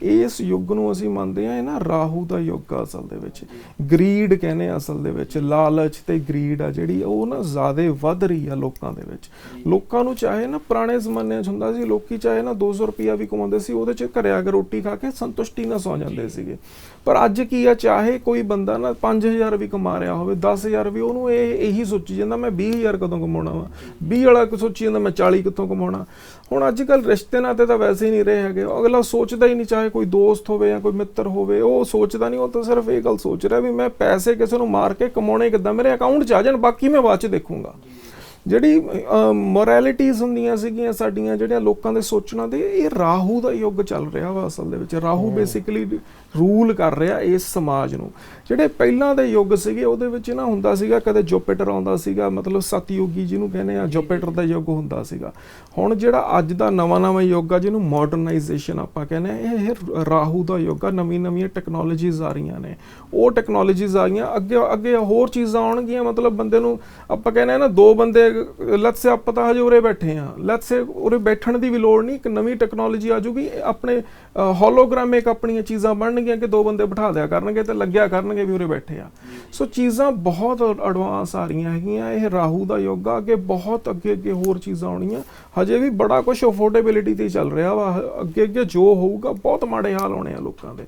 ਇਸ ਯੁੱਗ ਨੂੰ ਅਸੀਂ ਮੰਨਦੇ ਹਾਂ ਇਹ ਨਾ ਰਾਹੂ ਦਾ ਯੁੱਗ ਆ ਅਸਲ ਦੇ ਵਿੱਚ। ਗਰੀਡ ਕਹਿੰਦੇ ਆ ਅਸਲ ਦੇ ਵਿੱਚ, ਲਾਲਚ ਤੇ ਗਰੀਡ ਆ ਜਿਹੜੀ ਉਹ ਨਾ ਜ਼ਿਆਦਾ ਵੱਧ ਰਹੀ ਆ ਲੋਕਾਂ ਦੇ ਵਿੱਚ। ਲੋਕਾਂ ਨੂੰ ਚਾਹੇ ਨਾ ਪੁਰਾਣੇ ਜ਼ਮਾਨਿਆਂ 'ਚ ਹੁੰਦਾ ਸੀ, ਲੋਕੀ ਚਾਹੇ ਨਾ 200 ਰੁਪਇਆ ਵੀ ਕਮਾਉਂਦੇ ਸੀ, ਉਹਦੇ 'ਚ ਘਰੇ ਆ ਕੇ ਰੋਟੀ ਖਾ ਕੇ ਸੰਤੁਸ਼ਟੀ ਨਾਲ ਸੌ ਜਾਂਦੇ ਸੀਗੇ। ਪਰ ਅੱਜ ਕੀ ਆ, ਚਾਹੇ ਕੋਈ ਬੰਦਾ ਨਾ 5000 ਵੀ ਕਮਾ ਰਿਹਾ ਹੋਵੇ, 10000 ਵੀ, ਉਹਨੂੰ ਇਹੀ ਸੋਚੀ ਜਾਂਦਾ ਮੈਂ 20000 ਕਦੋਂ ਕਮਾਉਣਾ ਵਾ। 20 ਵਾਲਾ ਸੋਚੀ ਜਾਂਦਾ ਮੈਂ 40 ਕਿੱਥੋਂ ਕਮਾਉਣਾ। ਹੁਣ ਅੱਜ ਕੱਲ੍ਹ ਰਿਸ਼ਤੇ ਨਾਤੇ ਤਾਂ ਵੈਸੇ ਹੀ ਨਹੀਂ ਰਹੇ ਹੈਗੇ। ਅਗਲਾ ਸੋਚਦਾ ਹੀ ਨਹੀਂ, ਚਾਹੇ ਕੋਈ ਦੋਸਤ ਹੋਵੇ ਜਾਂ ਕੋਈ ਮਿੱਤਰ ਹੋਵੇ, ਉਹ ਸੋਚਦਾ ਨਹੀਂ। ਉਹ ਤਾਂ ਸਿਰਫ ਇਹ ਗੱਲ ਸੋਚ ਰਿਹਾ ਵੀ ਮੈਂ ਪੈਸੇ ਕਿਸੇ ਨੂੰ ਮਾਰ ਕੇ ਕਮਾਉਣੇ ਕਿੱਦਾਂ, ਮੇਰੇ ਅਕਾਊਂਟ 'ਚ ਆ ਜਾਣ, ਬਾਕੀ ਮੈਂ ਬਾਅਦ 'ਚ ਦੇਖੂੰਗਾ। ਜਿਹੜੀ ਮੋਰੈਲਿਟੀਜ਼ ਹੁੰਦੀਆਂ ਸੀਗੀਆਂ ਸਾਡੀਆਂ, ਜਿਹੜੀਆਂ ਲੋਕਾਂ ਦੇ ਸੋਚਣਾ ਦੇ, ਇਹ ਰਾਹੂ ਦਾ ਯੁੱਗ ਚੱਲ ਰਿਹਾ ਵਾ ਅਸਲ ਦੇ ਵਿੱਚ। ਰਾਹੂ ਬੇਸਿਕਲੀ ਰੂਲ ਕਰ ਰਿਹਾ ਇਸ ਸਮਾਜ ਨੂੰ। ਜਿਹੜੇ ਪਹਿਲਾਂ ਦੇ ਯੁੱਗ ਸੀਗੇ ਉਹਦੇ ਵਿੱਚ ਨਾ ਹੁੰਦਾ ਸੀਗਾ, ਕਦੇ ਜੁਪੀਟਰ ਆਉਂਦਾ ਸੀਗਾ, ਮਤਲਬ ਸਤਯੁਗੀ ਜਿਹਨੂੰ ਕਹਿੰਦੇ ਆ, ਜੁਪੀਟਰ ਦਾ ਯੁੱਗ ਹੁੰਦਾ ਸੀਗਾ। ਹੁਣ ਜਿਹੜਾ ਅੱਜ ਦਾ ਨਵਾਂ ਯੁੱਗ ਆ, ਜਿਹਨੂੰ ਮਾਡਰਨਾਈਜੇਸ਼ਨ ਆਪਾਂ ਕਹਿੰਦੇ ਆ, ਇਹ ਰਾਹੂ ਦਾ ਯੁੱਗ ਆ। ਨਵੀਆਂ ਟੈਕਨੋਲੋਜੀਜ਼ ਆ ਰਹੀਆਂ ਨੇ, ਉਹ ਟੈਕਨੋਲੋਜੀਜ਼ ਆ ਗਈਆਂ। ਅੱਗੇ ਹੋਰ ਚੀਜ਼ਾਂ ਆਉਣਗੀਆਂ। ਮਤਲਬ ਬੰਦੇ ਨੂੰ ਆਪਾਂ ਕਹਿੰਦੇ ਆ ਨਾ, 2 ਬੰਦੇ ਲੈਟਸ ਸੇ ਆਪਾਂ ਤਾਂ ਹਜੇ ਉਰੇ ਬੈਠੇ ਆ, ਲੈਟਸ ਸੇ ਉਰੇ ਬੈਠਣ ਦੀ ਵੀ ਲੋੜ ਨਹੀਂ, ਇੱਕ ਨਵੀਂ ਟੈਕਨੋਲੋਜੀ ਆ ਜੂਗੀ। ਆਪਣੇ ਹੋਲੋਗ੍ਰਾਮਿਕ ਆਪਣੀਆਂ ਚੀਜ਼ਾਂ ਬਣਨਗੀਆਂ ਕਿ 2 ਬੰਦੇ ਬਿਠਾ ਦਿਆ ਕਰਨਗੇ ਤੇ ਲੱਗਿਆ ਕਰਨਗੇ ਵੀ ਉਰੇ ਬੈਠੇ ਆ। ਸੋ ਚੀਜ਼ਾਂ ਬਹੁਤ ਐਡਵਾਂਸ ਆ ਰਹੀਆਂ ਹੈਗੀਆਂ। ਇਹ ਰਾਹੂ ਦਾ ਯੁੱਗ ਆ। ਅੱਗੇ ਬਹੁਤ ਅੱਗੇ ਹੋਰ ਚੀਜ਼ਾਂ ਆਉਣੀਆਂ। ਹਜੇ ਵੀ ਬੜਾ ਕੁਝ ਅਫੋਰਡੇਬਿਲਿਟੀ ਤੇ ਚੱਲ ਰਿਹਾ ਵਾ। ਅੱਗੇ ਜੋ ਹੋਊਗਾ ਬਹੁਤ ਮਾੜੇ ਹਾਲ ਹੋਣੇ ਆ ਲੋਕਾਂ ਦੇ।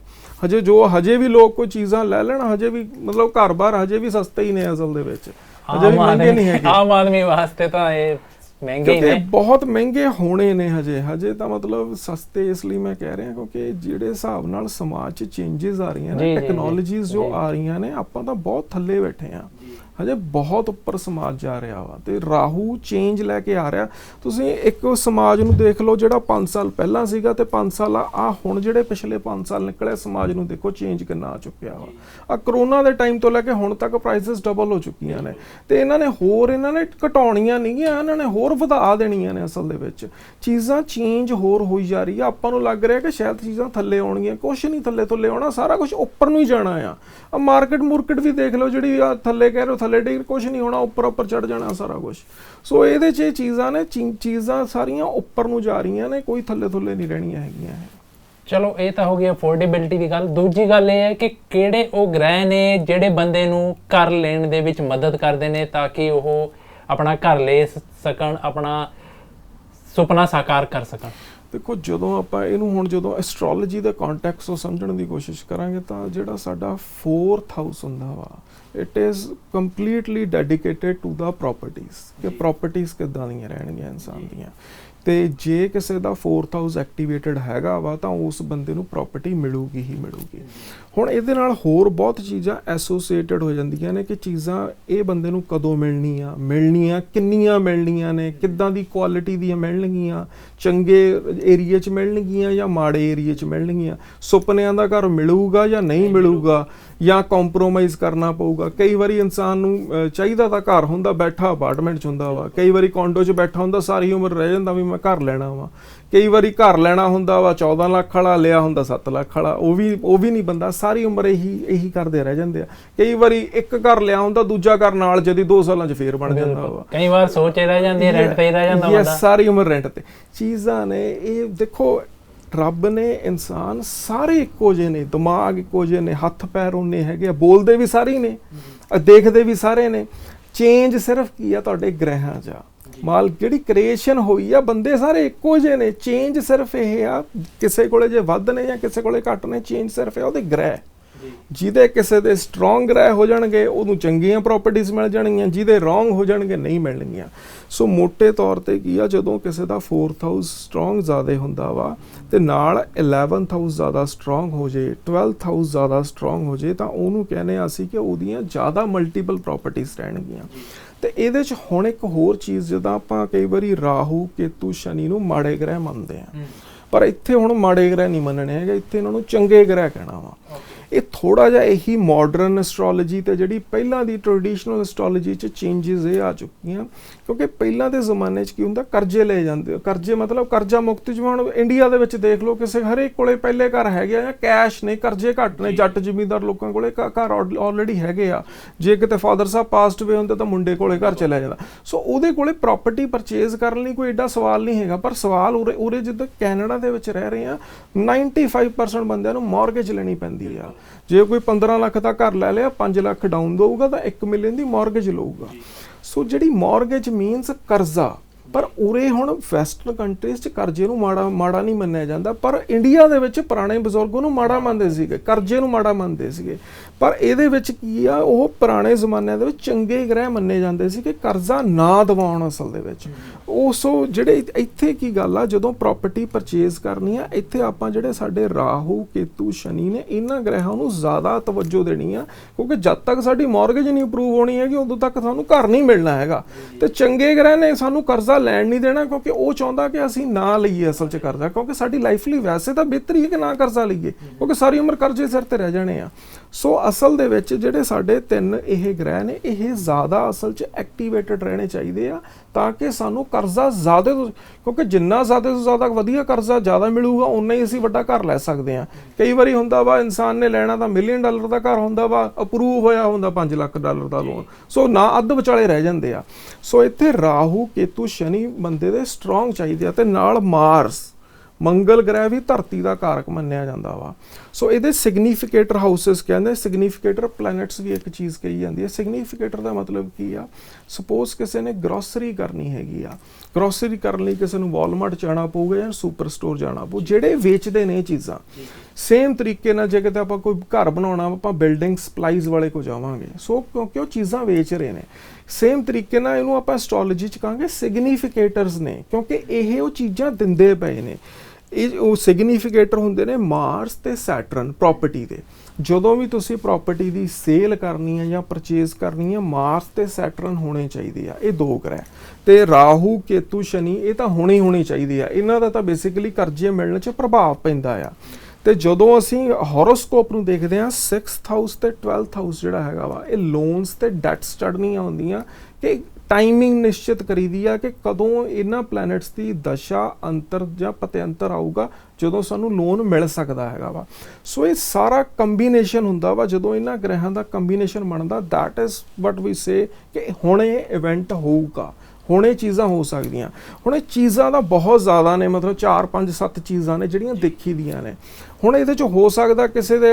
ਹਜੇ ਵੀ ਲੋਕ ਕੋਈ ਚੀਜ਼ਾਂ ਲੈ ਲੈਣ, ਹਜੇ ਵੀ ਮਤਲਬ ਘਰ-ਬਾਰ ਹਜੇ ਵੀ ਸਸਤੇ ਹੀ ਨੇ ਅਸਲ ਦੇ ਵਿੱਚ। ਆਮ ਆਦਮੀ ਵਾਸਤੇ ਤਾਂ ਇਹ ਮਹਿੰਗੇ ਨੇ, ਬਹੁਤ ਮਹਿੰਗੇ ਹੋਣੇ ਨੇ। ਹਜੇ ਤਾਂ ਮਤਲਬ ਸਸਤੇ ਇਸ ਲਈ ਮੈਂ ਕਹਿ ਰਿਹਾ ਕਿਉਂਕਿ ਜਿਹੜੇ ਹਿਸਾਬ ਨਾਲ ਸਮਾਜ 'ਚ ਚੇਂਜਸ ਆ ਰਹੀਆਂ ਨੇ, ਟੈਕਨੋਲੋਜੀਜ਼ ਜੋ ਆ ਰਹੀਆਂ ਨੇ, ਆਪਾਂ ਤਾਂ ਬਹੁਤ ਥੱਲੇ ਬੈਠੇ ਆ। ਹਜੇ ਬਹੁਤ ਉੱਪਰ ਸਮਾਜ ਜਾ ਰਿਹਾ ਵਾ ਤੇ ਰਾਹੂ ਚੇਂਜ ਲੈ ਕੇ ਆ ਰਿਹਾ। ਤੁਸੀਂ ਇੱਕ ਸਮਾਜ ਨੂੰ ਦੇਖ ਲਓ ਜਿਹੜਾ 5 ਸਾਲ ਪਹਿਲਾਂ ਸੀਗਾ ਤੇ 5 ਸਾਲ ਆ ਹੁਣ ਜਿਹੜੇ ਪਿਛਲੇ 5 ਸਾਲ ਨਿਕਲੇ ਸਮਾਜ ਨੂੰ ਦੇਖੋ ਚੇਂਜ ਕਿੰਨਾ ਆ ਚੁੱਕਿਆ ਵਾ। ਆ ਕਰੋਨਾ ਦੇ ਟਾਈਮ ਤੋਂ ਲੈ ਕੇ ਹੁਣ ਤੱਕ ਪ੍ਰਾਈਸਿਸ ਡਬਲ ਹੋ ਚੁੱਕੀਆਂ ਨੇ ਤੇ ਇਹਨਾਂ ਨੇ ਘਟਾਉਣੀਆਂ ਨਹੀਂ ਗੀਆਂ, ਇਹਨਾਂ ਨੇ ਹੋਰ ਵਧਾ ਦੇਣੀਆਂ ਨੇ। ਅਸਲ ਦੇ ਵਿੱਚ ਚੀਜ਼ਾਂ ਚੇਂਜ ਹੋਰ ਹੋਈ ਜਾ ਰਹੀ ਆ। ਆਪਾਂ ਨੂੰ ਲੱਗ ਰਿਹਾ ਕਿ ਸ਼ਾਇਦ ਚੀਜ਼ਾਂ ਥੱਲੇ ਆਉਣਗੀਆਂ, ਕੁਛ ਨਹੀਂ ਥੱਲੇ ਆਉਣਾ, ਸਾਰਾ ਕੁਝ ਉੱਪਰ ਨੂੰ ਹੀ ਜਾਣਾ ਆ। ਮਾਰਕੀਟ ਵੀ ਦੇਖ ਲਓ ਜਿਹੜੀ ਆ ਥੱਲੇ ਕਹਿ ਰਹੇ ਹੋ ਥੱਲੇ ਡਿੱਗ, ਕੁਛ ਨਹੀਂ ਹੋਣਾ, ਉੱਪਰ ਚੜ ਜਾਣਾ ਸਾਰਾ ਕੁਝ। ਸੋ ਇਹਦੇ 'ਚ ਇਹ ਚੀਜ਼ਾਂ ਨੇ, ਚੀਜ਼ਾਂ ਸਾਰੀਆਂ ਉੱਪਰ ਨੂੰ ਜਾ ਰਹੀਆਂ ਨੇ, ਕੋਈ ਥੱਲੇ ਨਹੀਂ ਰਹਿਣੀਆਂ ਹੈਗੀਆਂ। ਚਲੋ ਇਹ ਤਾਂ ਹੋ ਗਈ ਅਫੋਰਡੇਬਿਲਟੀ ਦੀ ਗੱਲ। ਦੂਜੀ ਗੱਲ ਇਹ ਹੈ ਕਿ ਕਿਹੜੇ ਉਹ ਗ੍ਰਹਿ ਨੇ ਜਿਹੜੇ ਬੰਦੇ ਨੂੰ ਘਰ ਲੈਣ ਦੇ ਵਿੱਚ ਮਦਦ ਕਰਦੇ ਨੇ ਤਾਂ ਕਿ ਉਹ ਆਪਣਾ ਘਰ ਲੈ ਸਕਣ, ਆਪਣਾ ਸੁਪਨਾ ਸਾਕਾਰ ਕਰ ਸਕਣ। ਦੇਖੋ ਜਦੋਂ ਆਪਾਂ ਇਹਨੂੰ ਹੁਣ ਜਦੋਂ ਐਸਟ੍ਰੋਲੋਜੀ ਦਾ ਕੰਟੈਕਸਟ ਤੋਂ ਸਮਝਣ ਦੀ ਕੋਸ਼ਿਸ਼ ਕਰਾਂਗੇ ਤਾਂ ਜਿਹੜਾ ਸਾਡਾ 4th ਹਾਊਸ ਹੁੰਦਾ ਵਾ, it is completely dedicated to the properties, ਕਿ ਪ੍ਰੋਪਰਟੀਜ਼ ਕਿੱਦਾਂ ਦੀਆਂ ਰਹਿਣਗੀਆਂ ਇਨਸਾਨ ਦੀਆਂ। ਤੇ ਜੇ ਕਿਸੇ ਦਾ 4th ਹਾਊਸ ਐਕਟੀਵੇਟਡ ਹੈਗਾ ਵਾ ਤਾਂ ਉਸ ਬੰਦੇ ਨੂੰ ਪ੍ਰੋਪਰਟੀ ਮਿਲੂਗੀ ਹੀ ਮਿਲੂਗੀ। ਹੁਣ ਇਹਦੇ ਨਾਲ ਹੋਰ ਬਹੁਤ ਚੀਜ਼ਾਂ ਐਸੋਸੀਏਟਡ ਹੋ ਜਾਂਦੀਆਂ ਨੇ ਕਿ ਚੀਜ਼ਾਂ ਇਹ ਬੰਦੇ ਨੂੰ ਕਦੋਂ ਮਿਲਣੀਆਂ ਕਿੰਨੀਆਂ ਮਿਲਣੀਆਂ ਨੇ, ਕਿੱਦਾਂ ਦੀ ਕੁਆਲਿਟੀ ਦੀਆਂ ਮਿਲਣਗੀਆਂ, ਚੰਗੇ ਏਰੀਏ 'ਚ ਮਿਲਣਗੀਆਂ ਜਾਂ ਮਾੜੇ ਏਰੀਏ 'ਚ ਮਿਲਣਗੀਆਂ, ਸੁਪਨਿਆਂ ਦਾ ਘਰ ਮਿਲੂਗਾ ਜਾਂ ਨਹੀਂ ਮਿਲੂਗਾ, ਜਾਂ ਕੰਪਰੋਮਾਈਜ਼ ਕਰਨਾ ਪਊਗਾ। ਕਈ ਵਾਰੀ ਇਨਸਾਨ ਨੂੰ ਚਾਹੀਦਾ ਤਾਂ ਘਰ ਹੁੰਦਾ, ਬੈਠਾ ਅਪਾਰਟਮੈਂਟ 'ਚ ਹੁੰਦਾ ਵਾ, ਕਈ ਵਾਰੀ ਕੌਂਡੋ 'ਚ ਬੈਠਾ ਹੁੰਦਾ, ਸਾਰੀ ਉਮਰ ਰਹਿ ਜਾਂਦਾ ਵੀ ਮੈਂ ਘਰ ਲੈਣਾ ਵਾ। ਕਈ ਵਾਰੀ ਘਰ ਲੈਣਾ ਹੁੰਦਾ ਵਾ 14 ਲੱਖ ਵਾਲਾ, ਲਿਆ ਹੁੰਦਾ 7 ਲੱਖ ਵਾਲਾ, ਉਹ ਵੀ ਨਹੀਂ ਬੰਦਾ, ਸਾਰੀ ਉਮਰ ਇਹੀ ਕਰਦੇ ਰਹਿ ਜਾਂਦੇ ਆ। ਕਈ ਵਾਰੀ ਇੱਕ ਘਰ ਲਿਆ ਹੁੰਦਾ, ਦੂਜਾ ਘਰ ਨਾਲ ਜਦੀ 2 ਸਾਲਾਂ 'ਚ ਫੇਰ ਬਣ ਜਾਂਦਾ ਵਾ। ਕਈ ਵਾਰ ਸੋਚੇ ਰਹਿ ਜਾਂਦੀ ਹੈ, ਰੈਂਟ ਤੇ ਰਹਿ ਜਾਂਦਾ ਬੰਦਾ, ਸਾਰੀ ਉਮਰ ਰੈਂਟ ਤੇ। ਚੀਜ਼ਾਂ ਨੇ ਇਹ ਦੇਖੋ, ਰੱਬ ਨੇ ਇਨਸਾਨ ਸਾਰੇ ਇੱਕੋ ਜਿਹੇ ਨੇ, ਦਿਮਾਗ ਇੱਕੋ ਜਿਹੇ ਨੇ, ਹੱਥ ਪੈਰ ਉਨੇ ਹੈਗੇ ਆ, ਬੋਲਦੇ ਵੀ ਸਾਰੇ ਨੇ, ਦੇਖਦੇ ਵੀ ਸਾਰੇ ਨੇ। ਚੇਂਜ ਸਿਰਫ ਕੀ ਆ ਤੁਹਾਡੇ ਗ੍ਰਹਿਾਂ 'ਚ ਆ। ਮਾਲ ਜਿਹੜੀ ਕ੍ਰੀਏਸ਼ਨ ਹੋਈ ਆ, ਬੰਦੇ ਸਾਰੇ ਇੱਕੋ ਜਿਹੇ ਨੇ। ਚੇਂਜ ਸਿਰਫ ਇਹ ਆ, ਕਿਸੇ ਕੋਲੇ ਜੇ ਵੱਧ ਨੇ ਜਾਂ ਕਿਸੇ ਕੋਲੇ ਘੱਟ ਨੇ, ਚੇਂਜ ਸਿਰਫ ਇਹ ਉਹਦੇ ਗ੍ਰਹਿ। ਜਿਹਦੇ ਕਿਸੇ ਦੇ ਸਟਰੋਂਗ ਗ੍ਰਹਿ ਹੋ ਜਾਣਗੇ ਉਹਨੂੰ ਚੰਗੀਆਂ ਪ੍ਰਾਪਰਟੀਆਂ ਮਿਲ ਜਾਣਗੀਆਂ, ਜਿਹਦੇ ਰੋਂਗ ਹੋ ਜਾਣਗੇ ਨਹੀਂ ਮਿਲਣਗੀਆਂ। ਸੋ ਮੋਟੇ ਤੌਰ ਤੇ ਕੀ ਆ, ਜਦੋਂ ਕਿਸੇ ਦਾ 4th ਹਾਊਸ ਸਟਰੋਂਗ ਜ਼ਿਆਦਾ ਹੁੰਦਾ ਵਾ ਤੇ ਨਾਲ 11th ਹਾਊਸ ਜ਼ਿਆਦਾ ਸਟਰੋਂਗ ਹੋ ਜੇ, 12th ਹਾਊਸ ਜ਼ਿਆਦਾ ਸਟਰੋਂਗ ਹੋ ਜੇ, ਤਾਂ ਉਹਨੂੰ ਕਹਿੰਦੇ ਆ ਅਸੀਂ ਕਿ ਉਹਦੀਆਂ ਜ਼ਿਆਦਾ ਮਲਟੀਪਲ ਪ੍ਰਾਪਰਟੀਆਂ ਰਹਿਣਗੀਆਂ। ਤੇ ਇਹਦੇ 'ਚ ਹੁਣ ਇੱਕ ਹੋਰ ਚੀਜ਼, ਜਿੱਦਾਂ ਆਪਾਂ ਕਈ ਵਾਰੀ ਰਾਹੂ ਕੇਤੂ ਸ਼ਨੀ ਨੂੰ ਮਾੜੇ ਗ੍ਰਹਿ ਮੰਨਦੇ ਆ, ਪਰ ਇੱਥੇ ਹੁਣ ਮਾੜੇ ਗ੍ਰਹਿ ਨਹੀਂ ਮੰਨਣੇ ਹੈਗੇ, ਇੱਥੇ ਇਹਨਾਂ ਨੂੰ ਚੰਗੇ ਗ੍ਰਹਿ ਕਹਿਣਾ ਵਾ। ਇਹ ਥੋੜਾ ਜਿਹਾ ਇਹੀ ਮਾਡਰਨ ਐਸਟ੍ਰੋਲੋਜੀ ਤੇ ਜਿਹੜੀ ਪਹਿਲਾਂ ਦੀ ਟ੍ਰੈਡੀਸ਼ਨਲ ਐਸਟ੍ਰੋਲੋਜੀ 'ਚ ਚੇਂਜਸ ਇਹ ਆ ਚੁੱਕੀਆਂ। ਕਿਉਂਕਿ ਪਹਿਲਾਂ ਦੇ ਜ਼ਮਾਨੇ 'ਚ ਕੀ ਹੁੰਦਾ, ਕਰਜ਼ੇ ਲਏ ਜਾਂਦੇ, ਕਰਜ਼ੇ ਮਤਲਬ ਕਰਜ਼ਾ ਮੁਕਤ। ਜਿਵੇਂ ਹੁਣ ਇੰਡੀਆ ਦੇ ਵਿੱਚ ਦੇਖ ਲਓ, ਕਿਸੇ ਹਰੇਕ ਕੋਲੇ ਪਹਿਲੇ ਘਰ ਹੈਗੇ ਆ, ਕੈਸ਼ ਨੇ, ਕਰਜ਼ੇ ਘੱਟ ਨੇ, ਜੱਟ ਜ਼ਿਮੀਂਦਾਰ ਲੋਕਾਂ ਕੋਲੇ ਘਰ ਆਲਰੇਡੀ ਹੈਗੇ ਆ। ਜੇ ਕਿਤੇ ਫਾਦਰ ਸਾਹਿਬ ਪਾਸਟ ਵੇ ਹੁੰਦੇ ਤਾਂ ਮੁੰਡੇ ਕੋਲੇ ਘਰ ਚਲਿਆ ਜਾਂਦਾ। ਸੋ ਉਹਦੇ ਕੋਲੇ ਪ੍ਰਾਪਰਟੀ ਪਰਚੇਜ਼ ਕਰਨ ਲਈ ਕੋਈ ਐਡਾ ਸਵਾਲ ਨਹੀਂ ਹੈਗਾ। ਪਰ ਸਵਾਲ ਉਰੇ ਜਿੱਦਾਂ ਕੈਨੇਡਾ ਦੇ ਵਿੱਚ ਰਹਿ ਰਹੇ ਆ, 95% ਬੰਦਿਆਂ ਨੂੰ ਮੌਰਗੇਜ ਲੈਣੀ ਪੈਂਦੀ ਆ। ਜੇ ਕੋਈ 15 ਲੱਖ ਦਾ ਘਰ ਲੈ ਲਿਆ, 5 ਲੱਖ ਡਾਊਨ ਦਊਗਾ ਤਾਂ 1 ਮਿਲੀਅਨ ਦੀ ਮੌਰਗੇਜ ਲਊਗਾ। ਸੋ ਜਿਹੜੀ ਮੌਰਗੇਜ ਮੀਨਸ ਕਰਜ਼ਾ। ਪਰ ਉਰੇ ਹੁਣ ਵੈਸਟਰਨ ਕੰਟਰੀਜ਼ 'ਚ ਕਰਜ਼ੇ ਨੂੰ ਮਾੜਾ ਨਹੀਂ ਮੰਨਿਆ ਜਾਂਦਾ, ਪਰ ਇੰਡੀਆ ਦੇ ਵਿੱਚ ਪੁਰਾਣੇ ਬਜ਼ੁਰਗ ਨੂੰ ਮਾੜਾ ਮੰਨਦੇ ਸੀਗੇ, ਕਰਜ਼ੇ ਨੂੰ ਮਾੜਾ ਮੰਨਦੇ ਸੀਗੇ। ਪਰ ਇਹਦੇ ਵਿੱਚ ਕੀ ਆ, ਉਹ ਪੁਰਾਣੇ ਜ਼ਮਾਨਿਆਂ ਦੇ ਵਿੱਚ ਚੰਗੇ ਗ੍ਰਹਿ ਮੰਨੇ ਜਾਂਦੇ ਸੀ ਕਿ ਕਰਜ਼ਾ ਨਾ ਦਿਵਾਉਣ ਅਸਲ ਦੇ ਵਿੱਚ। ਉਹ ਸੋ ਜਿਹੜੇ ਇੱਥੇ ਕੀ ਗੱਲ ਆ, ਜਦੋਂ ਪ੍ਰਾਪਰਟੀ ਪਰਚੇਜ਼ ਕਰਨੀ ਆ, ਇੱਥੇ ਆਪਾਂ ਜਿਹੜੇ ਸਾਡੇ ਰਾਹੂ ਕੇਤੂ ਸ਼ਨੀ ਨੇ, ਇਹਨਾਂ ਗ੍ਰਹਿਾਂ ਨੂੰ ਜ਼ਿਆਦਾ ਤਵੱਜੋ ਦੇਣੀ ਆ। ਕਿਉਂਕਿ ਜਦ ਤੱਕ ਸਾਡੀ ਮੌਰਗੇਜ ਨਹੀਂ ਅਪਰੂਵ ਹੋਣੀ ਹੈਗੀ, ਉਦੋਂ ਤੱਕ ਸਾਨੂੰ ਘਰ ਨਹੀਂ ਮਿਲਣਾ ਹੈਗਾ। ਤੇ ਚੰਗੇ ਗ੍ਰਹਿ ਨੇ ਸਾਨੂੰ ਕਰਜ਼ਾ ਲੈਣ ਨਹੀਂ ਦੇਣਾ, ਕਿਉਂਕਿ ਉਹ ਚਾਹੁੰਦਾ ਕਿ ਅਸੀਂ ਨਾ ਲਈਏ ਅਸਲ 'ਚ ਕਰਜ਼ਾ, ਕਿਉਂਕਿ ਸਾਡੀ ਲਾਈਫ ਲਈ ਵੈਸੇ ਤਾਂ ਬਿਹਤਰ ਹੀ ਹੈ ਕਿ ਨਾ ਕਰਜ਼ਾ ਲਈਏ, ਕਿਉਂਕਿ ਸਾਰੀ ਉਮਰ ਕਰਜ਼ੇ ਸਿਰ ਤੇ ਰਹਿ ਜਾਣੇ ਆ। ਸੋ ਅਸਲ ਦੇ ਵਿੱਚ ਜਿਹੜੇ ਸਾਡੇ 3 ਇਹ ਗ੍ਰਹਿ ਨੇ, ਇਹ ਜ਼ਿਆਦਾ ਅਸਲ 'ਚ ਐਕਟੀਵੇਟਡ ਰਹਿਣੇ ਚਾਹੀਦੇ ਆ, ਤਾਂ ਕਿ ਸਾਨੂੰ ਕਰਜ਼ਾ ਜ਼ਿਆਦਾ ਤੋਂ, ਕਿਉਂਕਿ ਜਿੰਨਾ ਜ਼ਿਆਦਾ ਤੋਂ ਜ਼ਿਆਦਾ ਵਧੀਆ ਕਰਜ਼ਾ ਜ਼ਿਆਦਾ ਮਿਲੂਗਾ, ਉਨਾ ਹੀ ਅਸੀਂ ਵੱਡਾ ਘਰ ਲੈ ਸਕਦੇ ਹਾਂ। ਕਈ ਵਾਰੀ ਹੁੰਦਾ ਵਾ ਇਨਸਾਨ ਨੇ ਲੈਣਾ ਤਾਂ $1 ਮਿਲੀਅਨ ਦਾ ਘਰ ਹੁੰਦਾ ਵਾ, ਅਪਰੂਵ ਹੋਇਆ ਹੁੰਦਾ $5 ਲੱਖ ਦਾ ਲੋਨ, ਸੋ ਨਾ ਅੱਧ ਵਿਚਾਲੇ ਰਹਿ ਜਾਂਦੇ ਆ। ਸੋ ਇੱਥੇ ਰਾਹੂ ਕੇਤੂ ਸ਼ਨੀ ਬੰਦੇ ਦੇ ਸਟਰੋਂਗ ਚਾਹੀਦੇ ਆ, ਤੇ ਨਾਲ ਮਾਰਸ ਮੰਗਲ ਗ੍ਰਹਿ ਵੀ ਧਰਤੀ ਦਾ ਕਾਰਕ ਮੰਨਿਆ ਜਾਂਦਾ ਵਾ। ਸੋ ਇਹਦੇ ਸਿਗਨੀਫਿਕੇਟਰ ਹਾਊਸਸ ਕਹਿੰਦੇ, ਸਿਗਨੀਫਿਕੇਟਰ ਪਲੈਨਟਸ ਵੀ ਇੱਕ ਚੀਜ਼ ਕਹੀ ਜਾਂਦੀ ਹੈ। ਸਿਗਨੀਫਿਕੇਟਰ ਦਾ ਮਤਲਬ ਕੀ ਆ, ਸਪੋਜ਼ ਕਿਸੇ ਨੇ ਗਰੋਸਰੀ ਕਰਨੀ ਹੈਗੀ ਆ, ਗਰੋਸਰੀ ਕਰਨ ਲਈ ਕਿਸੇ ਨੂੰ ਵਾਲਮਾਰਟ ਜਾਣਾ ਪਊਗਾ ਜਾਂ ਸੁਪਰ ਸਟੋਰ ਜਾਣਾ ਪਊ, ਜਿਹੜੇ ਵੇਚਦੇ ਨੇ ਇਹ ਚੀਜ਼ਾਂ। ਸੇਮ ਤਰੀਕੇ ਨਾਲ ਜੇ ਕਿਤੇ ਆਪਾਂ ਕੋਈ ਘਰ ਬਣਾਉਣਾ, ਆਪਾਂ ਬਿਲਡਿੰਗ ਸਪਲਾਈਜ਼ ਵਾਲੇ ਕੋਲ ਜਾਵਾਂਗੇ, ਸੋ ਕਿਉਂਕਿ ਉਹ ਚੀਜ਼ਾਂ ਵੇਚ ਰਹੇ ਨੇ। ਸੇਮ ਤਰੀਕੇ ਨਾਲ ਇਹਨੂੰ ਆਪਾਂ ਐਸਟ੍ਰੋਲੋਜੀ 'ਚ ਕਹਾਂਗੇ ਸਿਗਨੀਫਿਕੇਟਰਸ ਨੇ, ਕਿਉਂਕਿ ਇਹ ਉਹ ਚੀਜ਼ਾਂ ਦਿੰਦੇ ਪਏ ਨੇ। ਇਹ ਉਹ ਸਿਗਨੀਫਿਕੇਟਰ ਹੁੰਦੇ ਨੇ ਮਾਰਸ ਤੇ ਸੈਟਰਨ ਪ੍ਰਾਪਰਟੀ ਦੇ। ਜਦੋਂ ਵੀ ਤੁਸੀਂ ਪ੍ਰਾਪਰਟੀ ਦੀ ਸੇਲ ਕਰਨੀ ਹੈ ਜਾਂ ਪਰਚੇਜ਼ ਕਰਨੀ ਹੈ, ਮਾਰਸ ਤੇ ਸੈਟਰਨ ਹੋਣੇ ਚਾਹੀਦੇ ਆ, ਇਹ ਦੋ ਗ੍ਰਹਿ। ਤੇ ਰਾਹੂ ਕੇਤੂ ਸ਼ਨੀ ਇਹ ਤਾਂ ਹੋਣੀ ਚਾਹੀਦੀ ਆ, ਇਹਨਾਂ ਦਾ ਤਾਂ ਬੇਸਿਕਲੀ ਕਰਜ਼ੇ ਮਿਲਣ 'ਚ ਪ੍ਰਭਾਵ ਪੈਂਦਾ ਆ। ਤੇ ਜਦੋਂ ਅਸੀਂ ਹੋਰੋਸਕੋਪ ਨੂੰ ਦੇਖਦੇ ਹਾਂ 6th ਹਾਊਸ ਤੇ 12th ਹਾਊਸ ਜਿਹੜਾ ਹੈਗਾ ਵਾ, ਇਹ ਲੋਨਸ ਤੇ ਡੈਟਸ ਚੜ੍ਹਨੀਆਂ ਹੁੰਦੀਆਂ ਕਿ ਟਾਈਮਿੰਗ ਨਿਸ਼ਚਿਤ ਕਰੀਦੀ ਆ ਕਿ ਕਦੋਂ ਇਹਨਾਂ ਪਲੈਨਟਸ ਦੀ ਦਸ਼ਾ ਅੰਤਰ ਜਾਂ ਪਤਿਅੰਤਰ ਆਊਗਾ ਜਦੋਂ ਸਾਨੂੰ ਲੋਨ ਮਿਲ ਸਕਦਾ ਹੈਗਾ ਵਾ। ਸੋ ਇਹ ਸਾਰਾ ਕੰਬੀਨੇਸ਼ਨ ਹੁੰਦਾ ਵਾ, ਜਦੋਂ ਇਹਨਾਂ ਗ੍ਰਹਿਾਂ ਦਾ ਕੰਬੀਨੇਸ਼ਨ ਬਣਦਾ, ਦੈਟ ਇਜ਼ ਵਟ ਵੀ ਸੇ ਕਿ ਹੁਣ ਇਹ ਇਵੈਂਟ ਹੋਊਗਾ, ਹੁਣ ਇਹ ਚੀਜ਼ਾਂ ਹੋ ਸਕਦੀਆਂ। ਹੁਣ ਇਹ ਚੀਜ਼ਾਂ ਦਾ ਬਹੁਤ ਜ਼ਿਆਦਾ ਨੇ, ਮਤਲਬ 4 5 7 ਚੀਜ਼ਾਂ ਨੇ ਜਿਹੜੀਆਂ ਦੇਖੀ ਦੀਆਂ ਨੇ। ਹੁਣ ਇਹਦੇ 'ਚ ਹੋ ਸਕਦਾ ਕਿਸੇ ਦੇ